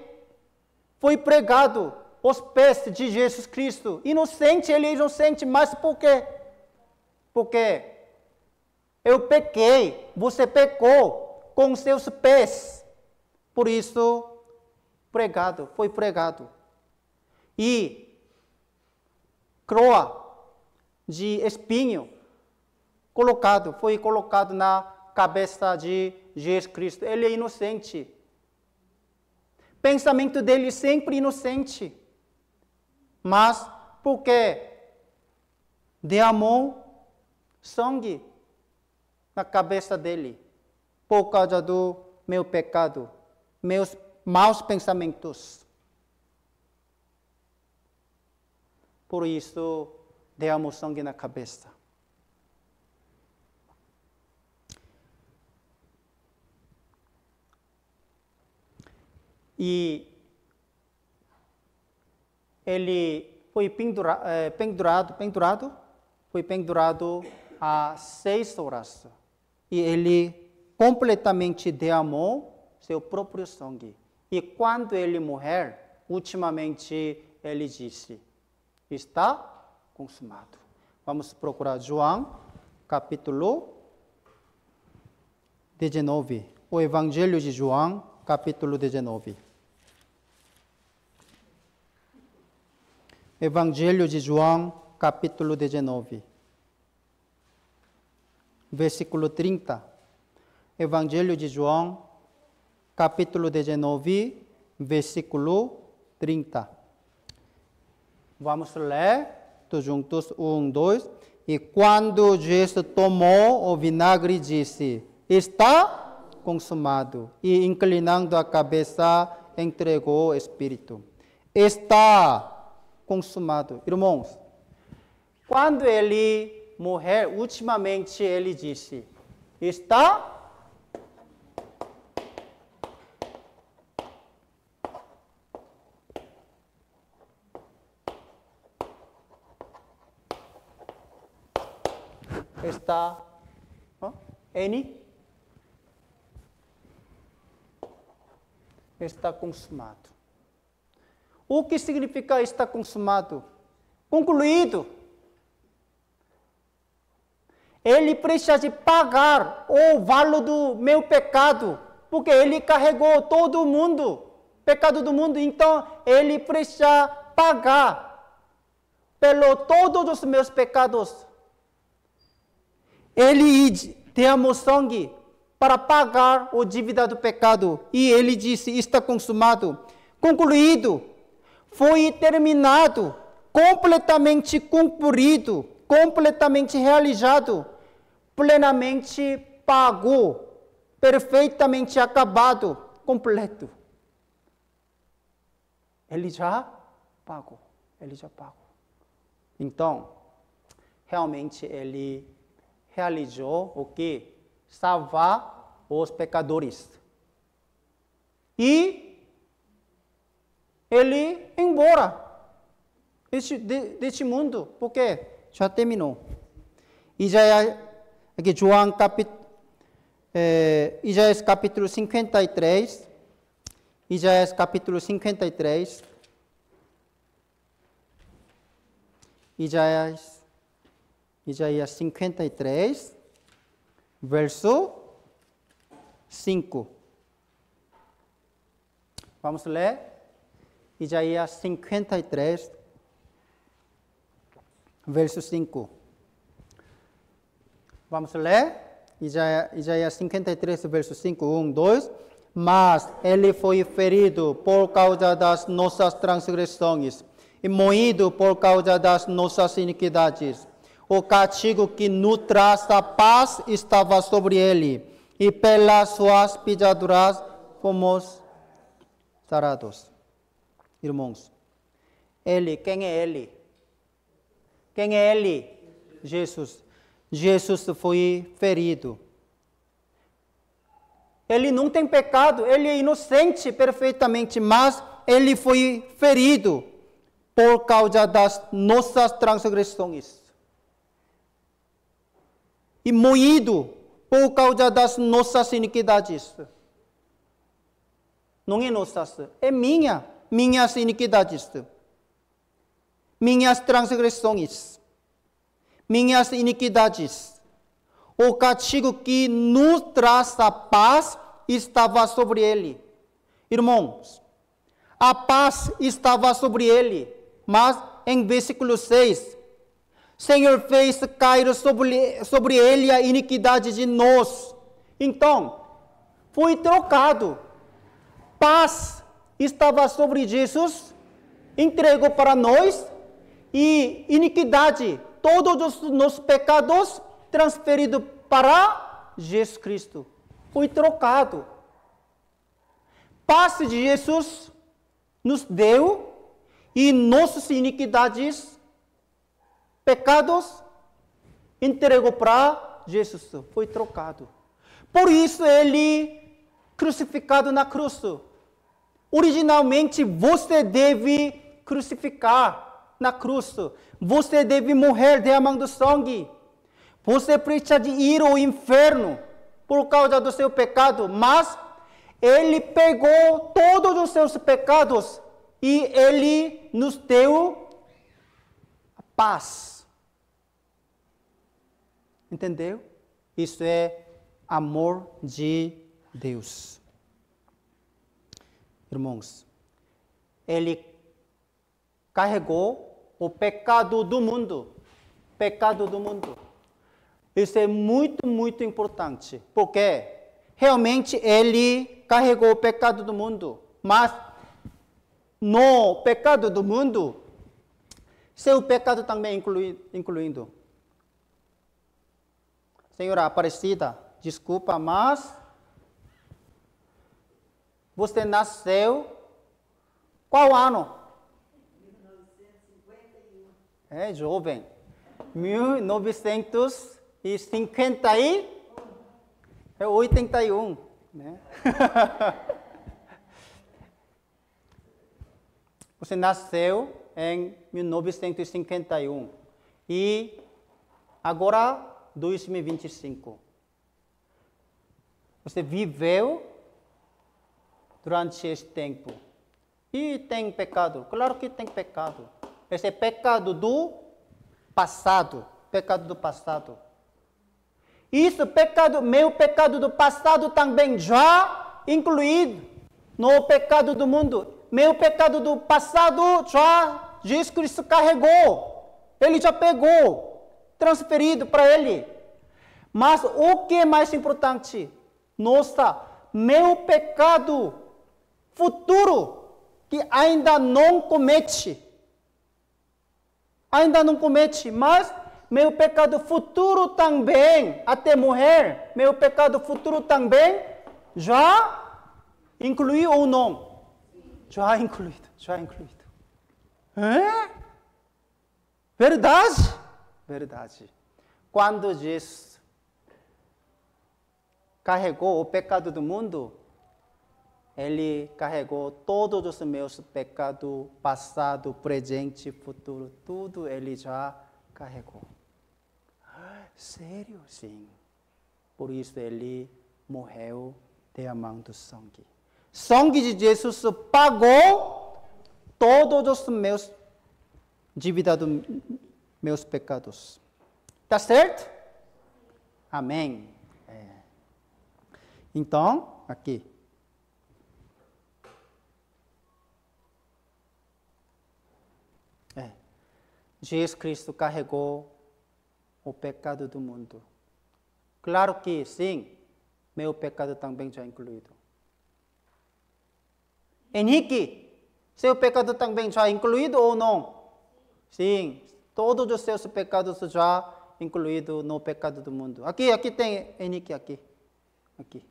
foi pregado os pés de Jesus Cristo. Inocente, ele é inocente, mas por quê? Porque eu pequei, você pecou com seus pés. Por isso, foi pregado. E coroa de espinho foi colocado na cabeça de Jesus Cristo. Ele é inocente. Pensamento dele sempre inocente. Mas porque derramou sangue na cabeça dele, por causa do meu pecado, meus maus pensamentos. Por isso, derramou sangue na cabeça. E ele foi pendurado há 6 horas. E ele completamente derramou seu próprio sangue. E quando ele morrer, ultimamente ele disse, está consumado. Vamos procurar João, capítulo 19. O Evangelho de João, capítulo 19. Evangelho de João, capítulo 19. Versículo 30. Evangelho de João, capítulo 19, versículo 30. Vamos ler todos juntos, 1, 2. E quando Jesus tomou o vinagre, disse, está consumado. E inclinando a cabeça, entregou o Espírito. Está consumado. Irmãos, quando ele morrer, ultimamente ele disse, está está consumado. O que significa está consumado? Concluído. Ele precisa de pagar o valor do meu pecado, porque ele carregou todo o mundo, pecado do mundo, então ele precisa pagar pelo todos os meus pecados. Ele derramou sangue para pagar a dívida do pecado. E ele disse, está consumado, concluído, foi terminado, completamente cumprido, completamente realizado, plenamente pago, perfeitamente acabado, completo. Ele já pagou, Então, realmente ele realizou o que? Salvar os pecadores. E ele embora deste mundo, porque já terminou. Isaías capítulo 53. Isaías capítulo 53. Isaías 53, verso 5. Vamos ler. Isaías 53, verso 5. Vamos ler. Isaías 53, verso 5. 1, 2. Mas ele foi ferido por causa das nossas transgressões e moído por causa das nossas iniquidades. O castigo que nos traz a paz estava sobre ele, e pelas suas pisaduras fomos sarados. Irmãos, quem é ele? Quem é ele? Jesus. Jesus foi ferido. Ele não tem pecado, ele é inocente perfeitamente, mas ele foi ferido por causa das nossas transgressões. E moído por causa das nossas iniquidades. Não é nossas, é minhas iniquidades. Minhas transgressões. Minhas iniquidades. O castigo que nos traz a paz estava sobre ele. Irmãos, a paz estava sobre ele, mas em versículo 6, Senhor fez cair sobre ele a iniquidade de nós. Então, foi trocado. Paz estava sobre Jesus, entregou para nós, e iniquidade, todos os nossos pecados, transferido para Jesus Cristo. Foi trocado. Paz de Jesus nos deu, e nossas iniquidades pecados, entregou para Jesus, foi trocado. Por isso ele crucificado na cruz. Originalmente você deve crucificar na cruz. Você deve morrer derramando sangue. Você precisa de ir ao inferno por causa do seu pecado, mas ele pegou todos os seus pecados e ele nos deu a paz. Entendeu? Isso é amor de Deus. Irmãos, ele carregou o pecado do mundo. Pecado do mundo. Isso é muito, muito importante, porque realmente ele carregou o pecado do mundo, mas no pecado do mundo, seu pecado também incluindo. Senhora Aparecida, desculpa, mas você nasceu qual ano? 1951. É jovem. 1981, né? Você nasceu em 1951 e agora 2025. Você viveu durante esse tempo e tem pecado. Claro que tem pecado. Esse é pecado do passado. Pecado do passado. Isso, meu pecado do passado também já incluído no pecado do mundo. Meu pecado do passado já Jesus Cristo carregou. Ele já pegou, transferido para ele. Mas o que é mais importante? Nossa, meu pecado futuro que ainda não comete. Ainda não comete, mas meu pecado futuro também, até morrer, meu pecado futuro também já incluiu ou não? Já incluído, já incluído. É? Verdade? Verdade. Quando Jesus carregou o pecado do mundo, ele carregou todos os meus pecados, passado, presente, futuro, tudo ele já carregou. Sério? Sim. Por isso ele morreu derramando sangue. Sangue de Jesus pagou todos os meus dívidas, meus pecados. Tá certo? Amém. É. Então, aqui. Jesus Cristo carregou o pecado do mundo. Claro que sim, meu pecado também já incluído. Henrique, seu pecado também já incluído ou não? Sim, todos os seus pecados já incluídos no pecado do mundo. Aqui tem Henrique, aqui. Aqui.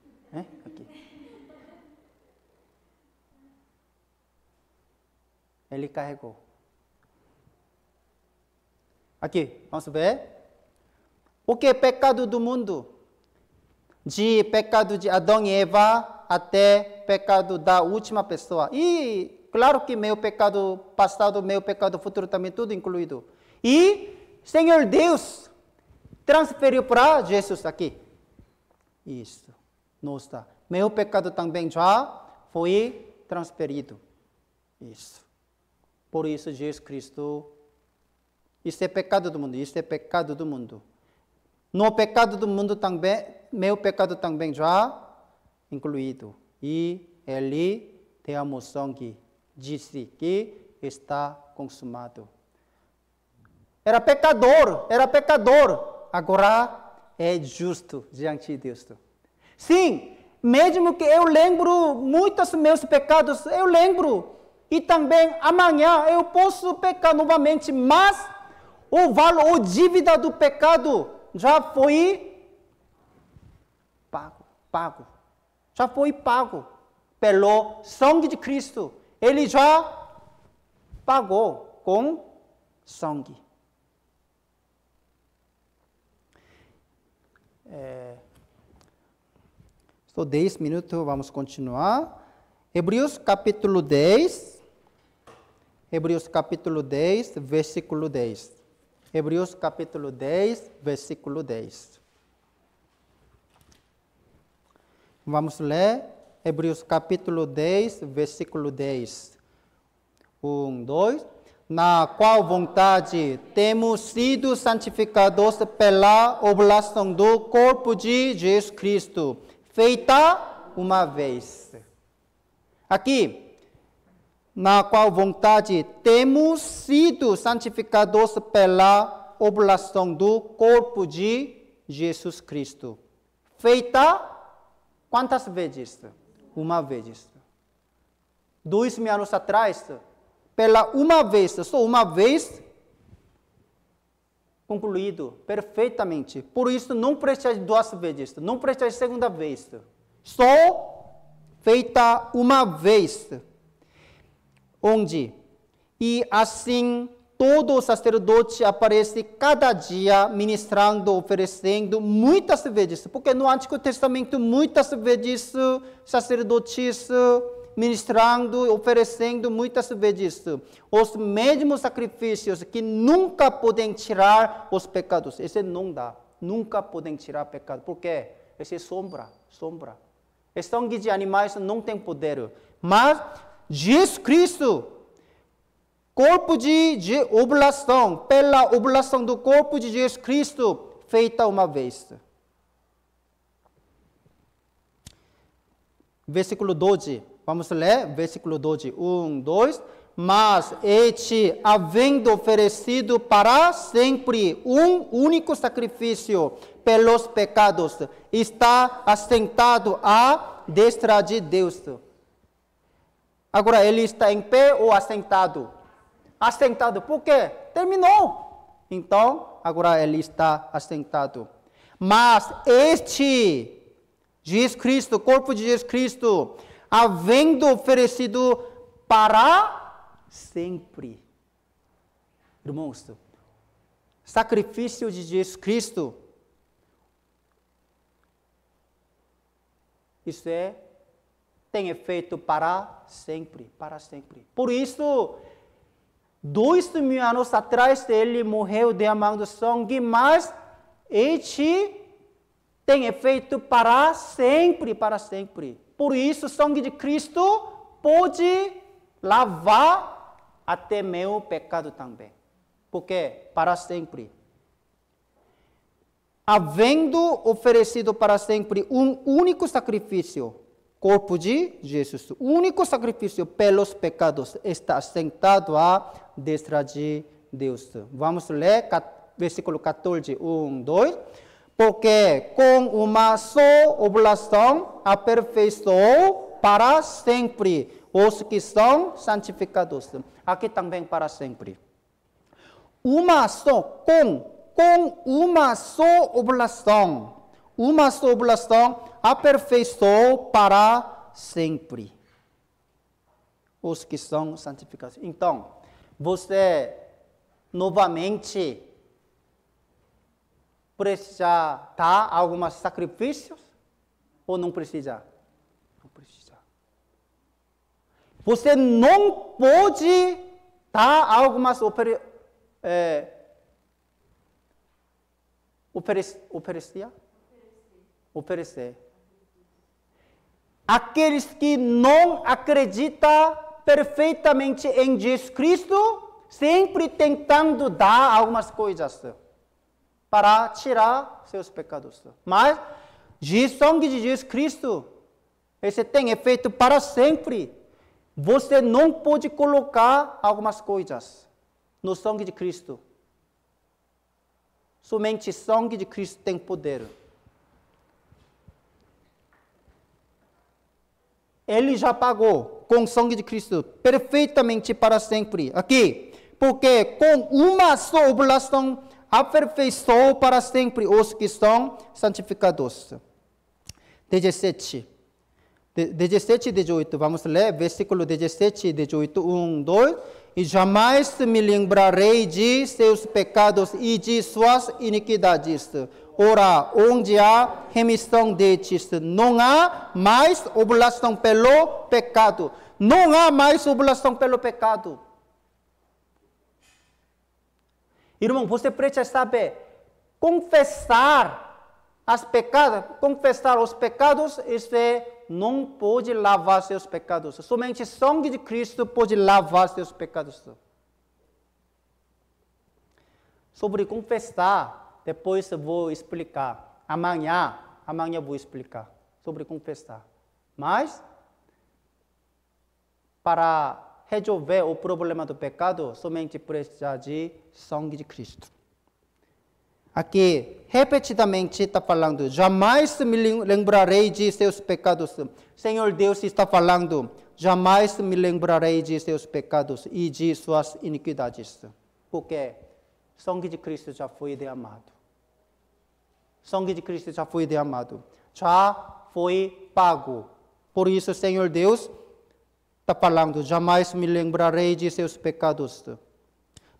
Ele carregou. Aqui, vamos ver. O que é pecado do mundo? De pecado de Adão e Eva até pecado da última pessoa. E claro que meu pecado passado, meu pecado futuro também tudo incluído. E Senhor Deus transferiu para Jesus aqui. Isso. Nossa. Meu pecado também já foi transferido. Isso. Por isso Jesus Cristo. Isso é pecado do mundo, isso é pecado do mundo. No pecado do mundo também, meu pecado também já incluído. E ele derramou sangue, disse que está consumado. Era pecador, agora é justo diante de Deus. Sim, mesmo que eu lembro muitos meus pecados, eu lembro. E também amanhã eu posso pecar novamente, mas o valor, a dívida do pecado já foi pago. Já foi pago pelo sangue de Cristo. Ele já pagou com sangue. So, 10 minutos, vamos continuar. Hebreus capítulo 10. Hebreus capítulo 10, versículo 10. Hebreus capítulo 10, versículo 10. Vamos ler Hebreus capítulo 10, versículo 10. 1, 2. Na qual vontade temos sido santificados pela oblação do corpo de Jesus Cristo, feita uma vez. Aqui, na qual vontade temos sido santificados pela oblação do corpo de Jesus Cristo. Feita quantas vezes? Uma vez. 2.000 anos atrás, pela uma vez, só uma vez, concluído perfeitamente. Por isso, não precisa de 2 vezes, não precisa de segunda vez. Só feita uma vez. Onde? E assim, todo sacerdote aparece cada dia ministrando, oferecendo muitas vezes. Porque no Antigo Testamento, muitas vezes, sacerdotes ministrando, oferecendo muitas vezes os mesmos sacrifícios que nunca podem tirar os pecados. Esse não dá. Nunca podem tirar pecado. Por quê? Esse é sombra. O sangue de animais não tem poder. Mas Jesus Cristo, corpo de oblação, pela oblação do corpo de Jesus Cristo, feita uma vez. Versículo 12. Vamos ler, versículo 12, 1, 2. Mas este, havendo oferecido para sempre um único sacrifício pelos pecados, está assentado à destra de Deus. Agora, ele está em pé ou assentado? Assentado, por quê? Terminou. Então, agora ele está assentado. Mas este, Jesus Cristo, corpo de Jesus Cristo, havendo oferecido para sempre. Irmãos, sacrifício de Jesus Cristo, isso tem efeito para sempre, para sempre. Por isso, 2.000 anos atrás, ele morreu derramando sangue, mas este tem efeito para sempre, para sempre. Por isso, o sangue de Cristo pode lavar até meu pecado também. Porque para sempre. Havendo oferecido para sempre um único sacrifício, corpo de Jesus, o único sacrifício pelos pecados, está sentado à destra de Deus. Vamos ler versículo 14, 1, 2. Porque com uma só oblação aperfeiçoou para sempre os que são santificados. Aqui também para sempre. Uma só, com uma só oblação aperfeiçoou para sempre os que são santificados. Então, você novamente precisa dar alguns sacrifícios ou não precisa? Não precisa. Você não pode dar algumas oferecer. Aqueles que não acreditam perfeitamente em Jesus Cristo, sempre tentando dar algumas coisas para tirar seus pecados. Mas o sangue de Jesus Cristo, esse tem efeito para sempre. Você não pode colocar algumas coisas no sangue de Cristo. Somente o sangue de Cristo tem poder. Ele já pagou com o sangue de Cristo perfeitamente para sempre. Aqui, porque com uma só oblação aperfeiçoou para sempre os que são santificados. 17. 17 e 18, vamos ler, versículo 17 e 18, 1, 2. E jamais me lembrarei de seus pecados e de suas iniquidades. Ora, onde há remissão destes, não há mais oblação pelo pecado. Não há mais oblação pelo pecado. Irmão, você precisa saber, confessar os pecados, não pode lavar seus pecados. Somente o sangue de Cristo pode lavar seus pecados. Sobre confessar, depois eu vou explicar. Amanhã vou explicar sobre confessar. Mas, para resolver o problema do pecado, somente precisa de sangue de Cristo. Aqui, repetidamente está falando, jamais me lembrarei de seus pecados. Senhor Deus está falando, jamais me lembrarei de seus pecados e de suas iniquidades. Porque sangue de Cristo já foi derramado. Sangue de Cristo já foi derramado. Já foi pago. Por isso, Senhor Deus está falando, jamais me lembrarei de seus pecados.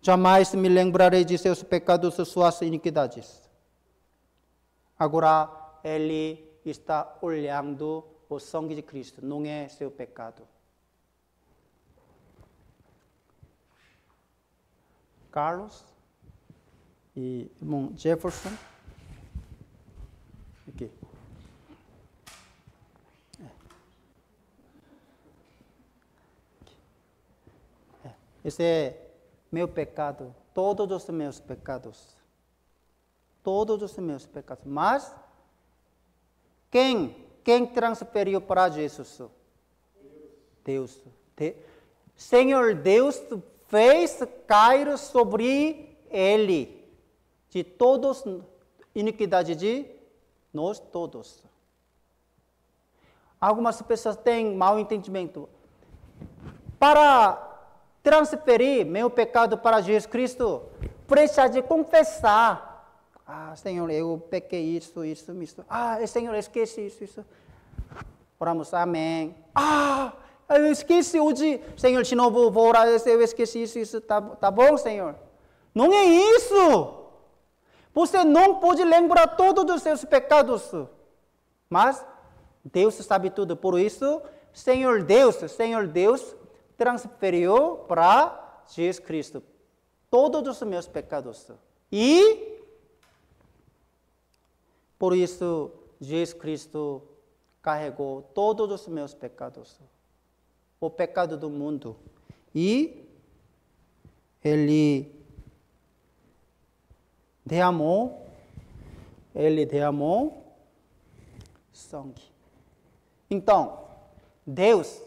Jamais me lembrarei de seus pecados e suas iniquidades. Agora, ele está olhando o sangue de Cristo, não é seu pecado. Carlos e irmão Jefferson. Aqui. Esse é meu pecado, todos os meus pecados. Todos os meus pecados. Mas, quem transferiu para Jesus? Deus. Senhor Deus fez cair sobre ele de todas as iniquidades de nós todos. Algumas pessoas têm mau entendimento. Para transferir meu pecado para Jesus Cristo, precisa de confessar. Senhor, eu pequei isso. Senhor, eu esqueci isso. Oramos, amém. Eu esqueci hoje. Senhor, de novo vou orar, eu esqueci isso. Tá bom, Senhor? Não é isso. Você não pode lembrar todos os seus pecados. Mas Deus sabe tudo. Por isso, Senhor Deus, transferiu para Jesus Cristo todos os meus pecados. E, por isso, Jesus Cristo carregou todos os meus pecados. O pecado do mundo. E Ele derramou sangue. Então, Deus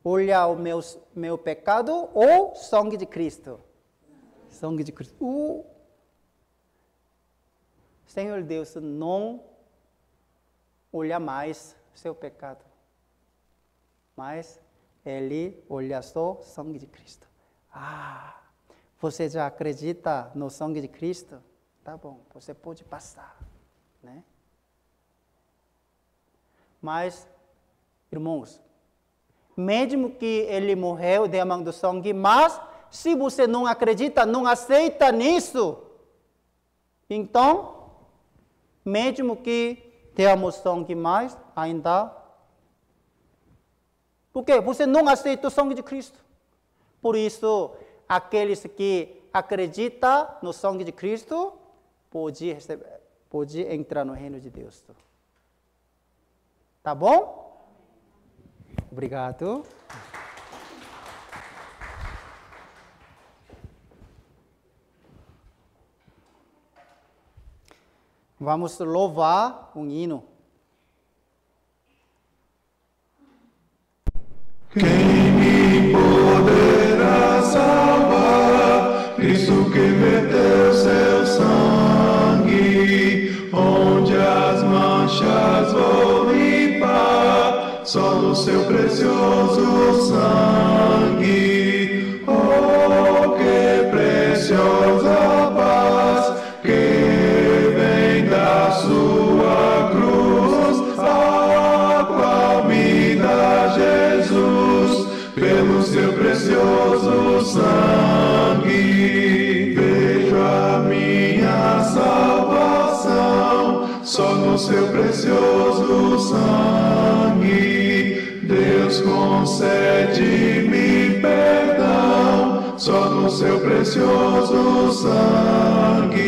olha o meu pecado ou sangue de Cristo? Sangue de Cristo. Senhor Deus não olha mais seu pecado, mas Ele olha só sangue de Cristo. Você já acredita no sangue de Cristo? Tá bom, você pode passar, né? Mas, irmãos, mesmo que Ele morreu derramando sangue, mas se você não acredita, não aceita nisso, então, mesmo que derramou sangue, mas ainda, porque você não aceita o sangue de Cristo. Por isso, aqueles que acreditam no sangue de Cristo pode entrar no reino de Deus. Tá bom? Obrigado. Vamos louvar um hino. Quem me poderá salvar? Cristo que verteu seu sangue, onde as manchas vou limpar, só no seu precioso sangue. Oh, que preciosa paz que vem da sua cruz. seu precioso sangue, Deus concede-me perdão, só no seu precioso sangue.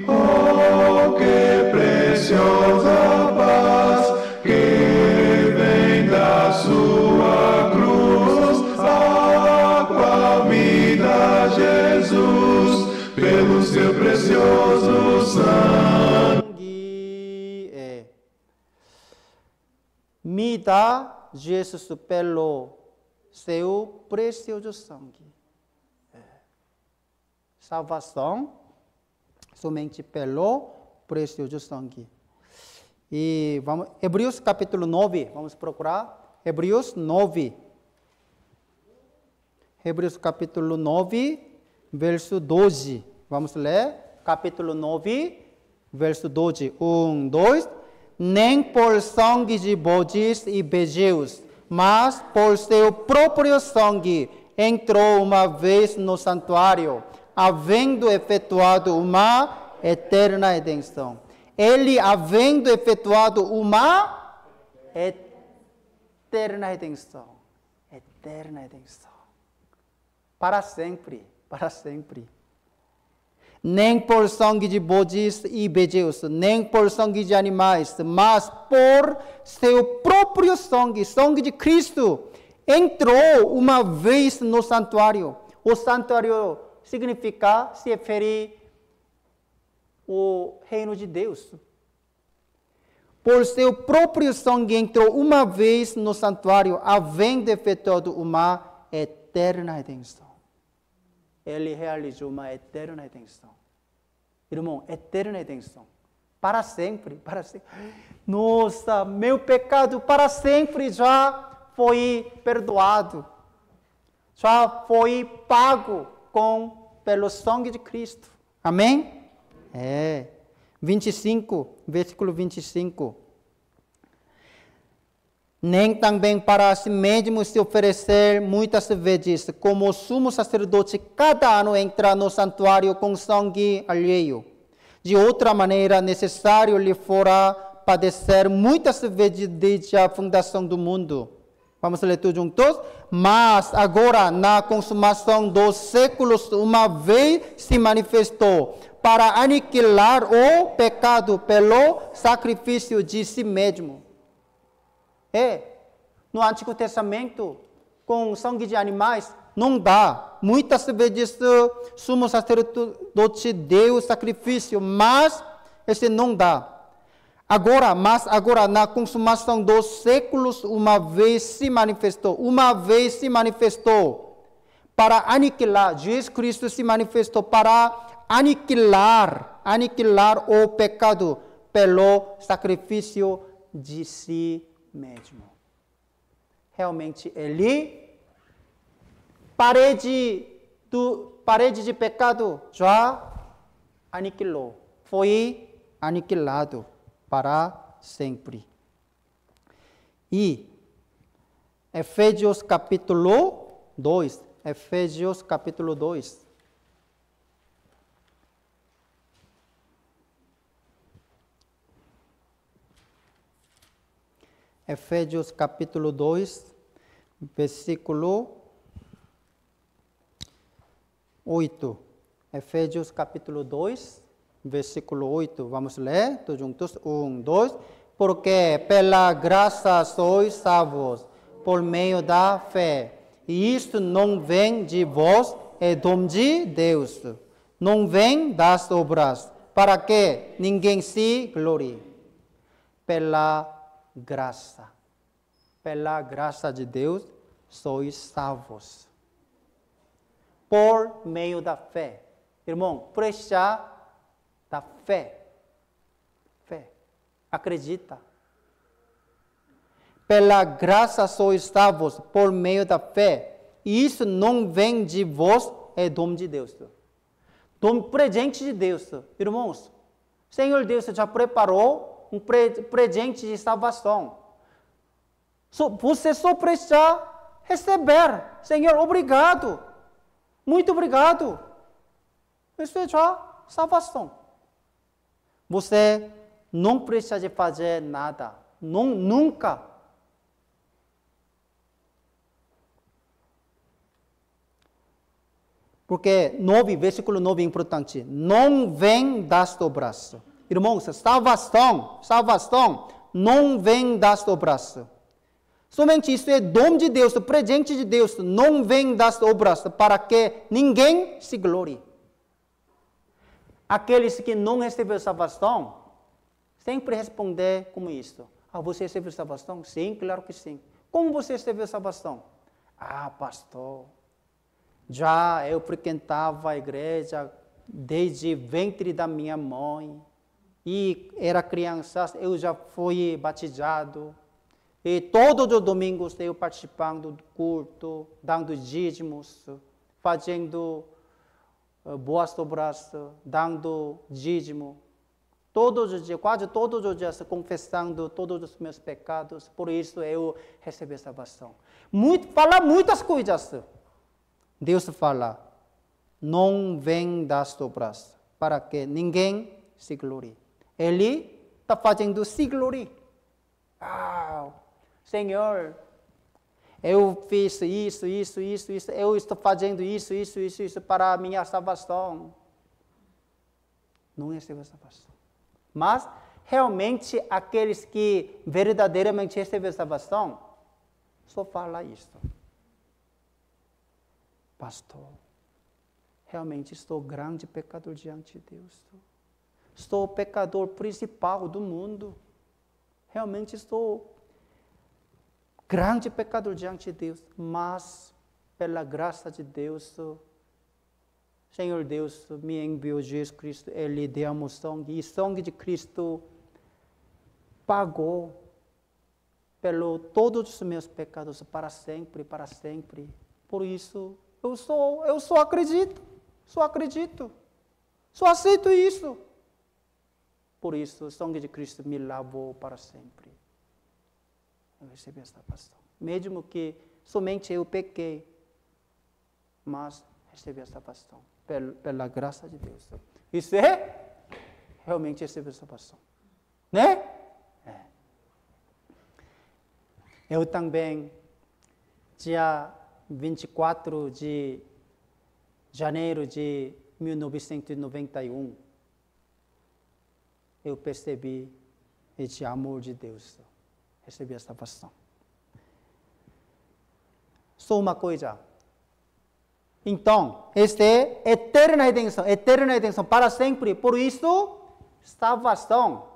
Oh, que preciosa paz que vem da sua cruz, a qual me dá Jesus pelo seu precioso sangue. Me dá Jesus pelo seu precioso sangue. Salvação somente pelo precioso sangue. E vamos, Hebreus capítulo 9, vamos procurar. Hebreus 9. Hebreus capítulo 9, verso 12. Vamos ler. Capítulo 9, verso 12. 1, 2. Nem por sangue de bodes e bezerros, mas por seu próprio sangue entrou uma vez no santuário, havendo efetuado uma eterna redenção. Ele, havendo efetuado uma eterna redenção. Eterna redenção. Para sempre, para sempre. Nem por sangue de bodes e bezerros, nem por sangue de animais, mas por seu próprio sangue, sangue de Cristo, entrou uma vez no santuário. O santuário significa, se refere o reino de Deus. Por seu próprio sangue entrou uma vez no santuário, havendo efetuado uma eterna redenção. Ele realizou uma eterna redenção. Irmão, eterna redenção. Para sempre, para sempre. Nossa, meu pecado para sempre já foi perdoado. Já foi pago pelo sangue de Cristo. Amém? 25, versículo 25. Nem também para si mesmo se oferecer muitas vezes, como o sumo sacerdote cada ano entra no santuário com sangue alheio. De outra maneira, necessário lhe fora padecer muitas vezes desde a fundação do mundo. Vamos ler tudo juntos? Mas agora, na consumação dos séculos, uma vez se manifestou para aniquilar o pecado pelo sacrifício de si mesmo. No Antigo Testamento, com sangue de animais, não dá. Muitas vezes, sumo sacerdote deu sacrifício, mas esse não dá. Mas agora, na consumação dos séculos, uma vez se manifestou para aniquilar. Jesus Cristo se manifestou para aniquilar o pecado pelo sacrifício de si mesmo. Realmente, ele, parede de pecado, já aniquilou. Foi aniquilado para sempre. E Efésios capítulo 2. Efésios capítulo 2. Efésios capítulo 2, versículo 8. Efésios capítulo 2, versículo 8. Vamos ler todos juntos. 1, 2. Porque pela graça sois salvos, por meio da fé. E isto não vem de vós, é dom de Deus. Não vem das obras, para que ninguém se glorie. Pela graça de Deus, sois salvos. Por meio da fé. Irmão, precisa da fé. Acredita. Pela graça sois salvos, por meio da fé. E isso não vem de vós, é dom de Deus. Dom presente de Deus. Irmãos, Senhor Deus já preparou um presente de salvação. Você só precisa receber. Senhor, obrigado. Muito obrigado. Isso é já salvação. Você não precisa fazer nada. Não, nunca. Porque versículo 9 é importante. Não vem das obras. Irmãos, salvação não vem das obras. Somente isso é dom de Deus, presente de Deus, não vem das obras, para que ninguém se glorie. Aqueles que não receberam salvação, sempre responder como isso. Você recebeu salvação? Sim, claro que sim. Como você recebeu salvação? Pastor, já eu frequentava a igreja desde o ventre da minha mãe. E era criança, eu já fui batizado. E todos os domingos eu participando do culto, dando dízimos, fazendo boas obras, dando dízimo. Todos os dias, quase todos os dias, confessando todos os meus pecados. Por isso eu recebi salvação. Fala muitas coisas. Deus fala, não vem das obras, para que ninguém se glorie. Ele está fazendo se gloriar. Senhor, eu fiz isso, eu estou fazendo isso para a minha salvação. Não recebeu salvação. Mas, realmente, aqueles que verdadeiramente receberam salvação, só fala isso. Pastor, realmente estou grande pecador diante de Deus. Estou o pecador principal do mundo. Realmente estou grande pecador diante de Deus. Mas, pela graça de Deus, Senhor Deus me enviou Jesus Cristo. Ele deu sangue. E o sangue de Cristo pagou pelo todos os meus pecados para sempre, para sempre. Por isso, eu só acredito. Só aceito isso. Por isso, o sangue de Cristo me lavou para sempre. Eu recebi esta salvação. Mesmo que somente eu pequei, mas recebi esta salvação. Pela graça de Deus. Isso é realmente receber salvação. Né? Eu também, dia 24 de janeiro de 1991, eu percebi esse amor de Deus. Recebi a salvação. Só uma coisa. Então, esta é eterna redenção para sempre. Por isso, salvação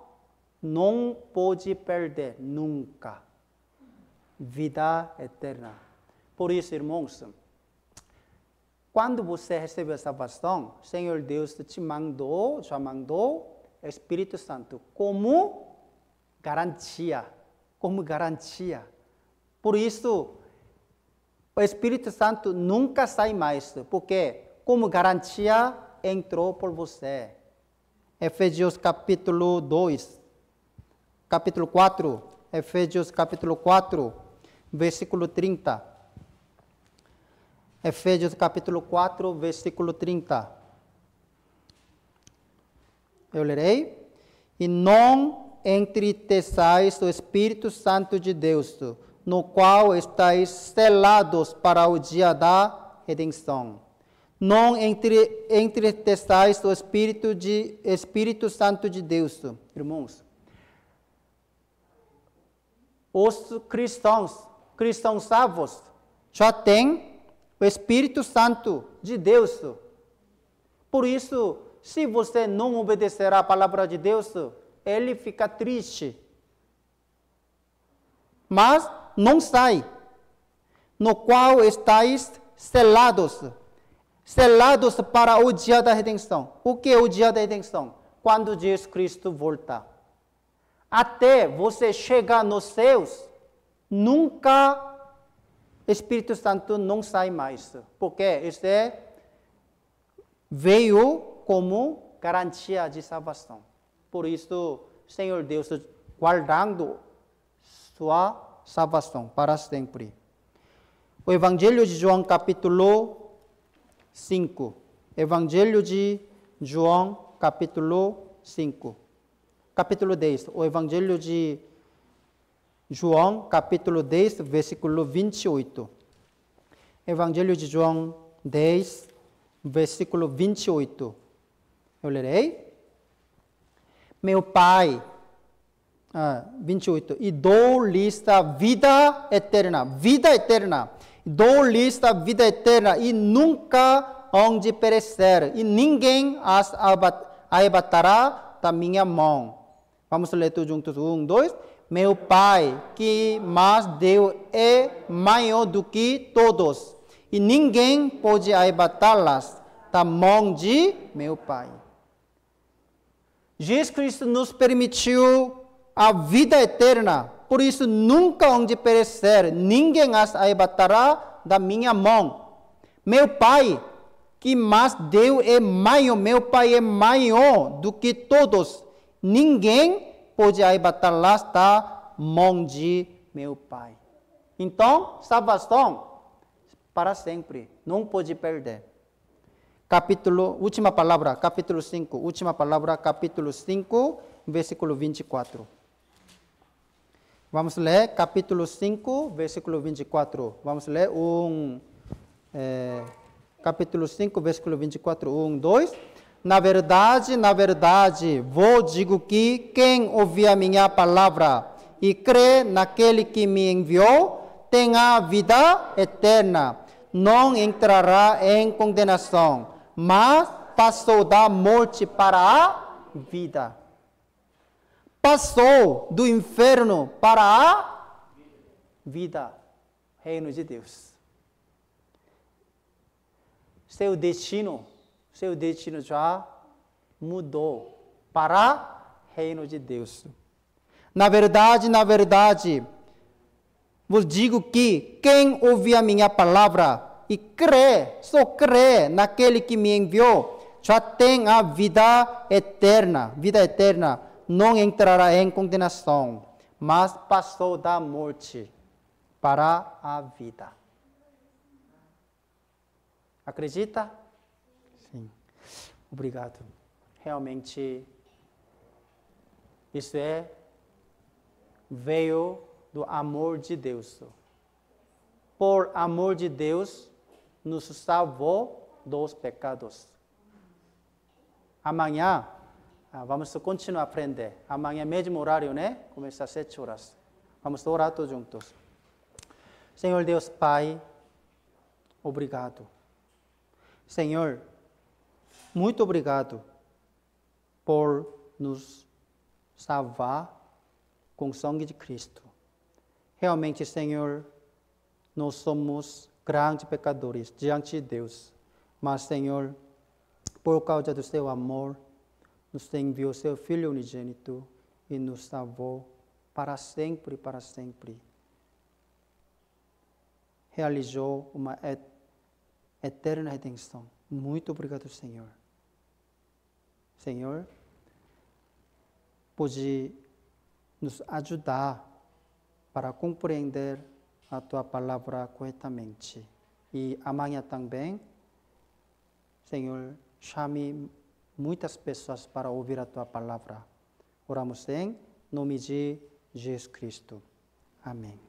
não pode perder nunca. Vida eterna. Por isso, irmãos, quando você recebeu a salvação, Senhor Deus já mandou o Espírito Santo como garantia. Por isso, o Espírito Santo nunca sai mais, porque como garantia entrou por você. Efésios capítulo 4, Efésios capítulo 4, versículo 30. Efésios capítulo 4, versículo 30. Eu lerei. E não entristeçais o Espírito Santo de Deus, no qual estáis selados para o dia da redenção. Não entristeçais o Espírito Santo de Deus. Irmãos, os cristãos salvos, já têm o Espírito Santo de Deus. Por isso, se você não obedecer à palavra de Deus, ele fica triste. Mas não sai, no qual estáis selados para o dia da redenção. O que é o dia da redenção? Quando Jesus Cristo voltar. Até você chegar nos céus, nunca o Espírito Santo não sai mais. Porque este veio como garantia de salvação. Por isso, Senhor Deus, guardando sua salvação para sempre. O Evangelho de João, capítulo 5. Evangelho de João, capítulo 5. capítulo 10, o Evangelho de João, capítulo 10, versículo 28. Evangelho de João 10, versículo 28. Eu lerei. Meu Pai, 28, e dou-lhes a vida eterna, dou-lhes a vida eterna, e nunca hão de perecer, e ninguém as arrebatará da minha mão. Vamos ler tudo juntos, 1, 2. Meu Pai, que mais deu, é maior do que todos, e ninguém pode arrebatá-las da mão de meu Pai. Jesus Cristo nos permitiu a vida eterna, por isso nunca hão de perecer, ninguém as arrebatará da minha mão. Meu Pai, que mais deu, é maior, meu Pai é maior do que todos, ninguém pode arrebatá-las da mão de meu Pai. Então, salvação para sempre, não pode perder. Última palavra, capítulo 5, capítulo 5, versículo 24. Vamos ler capítulo 5, versículo 24. Vamos ler capítulo 5, versículo 24, 1, 2. Na verdade, vos digo que quem ouvir a minha palavra e crê naquele que me enviou, tem a vida eterna, não entrará em condenação, mas passou da morte para a vida. Passou do inferno para a vida, reino de Deus. Seu destino já mudou para reino de Deus. Na verdade, vos digo que quem ouvir a minha palavra e só crê naquele que me enviou, já tem a vida eterna, não entrará em condenação, mas passou da morte para a vida. Acredita? Sim. Obrigado. Realmente, isso veio do amor de Deus. Por amor de Deus, nos salvou dos pecados. Amanhã, vamos continuar a aprender. Amanhã, mesmo horário, né? Começa às 7 horas. Vamos orar todos juntos. Senhor Deus Pai, obrigado. Senhor, muito obrigado por nos salvar com o sangue de Cristo. Realmente, Senhor, nós somos grandes pecadores diante de Deus. Mas, Senhor, por causa do seu amor, nos enviou seu Filho unigênito e nos salvou para sempre, para sempre. Realizou uma eterna redenção. Muito obrigado, Senhor. Senhor, pode nos ajudar para compreender a Tua palavra corretamente. E amanhã também, Senhor, chame muitas pessoas para ouvir a Tua palavra. Oramos em nome de Jesus Cristo. Amém.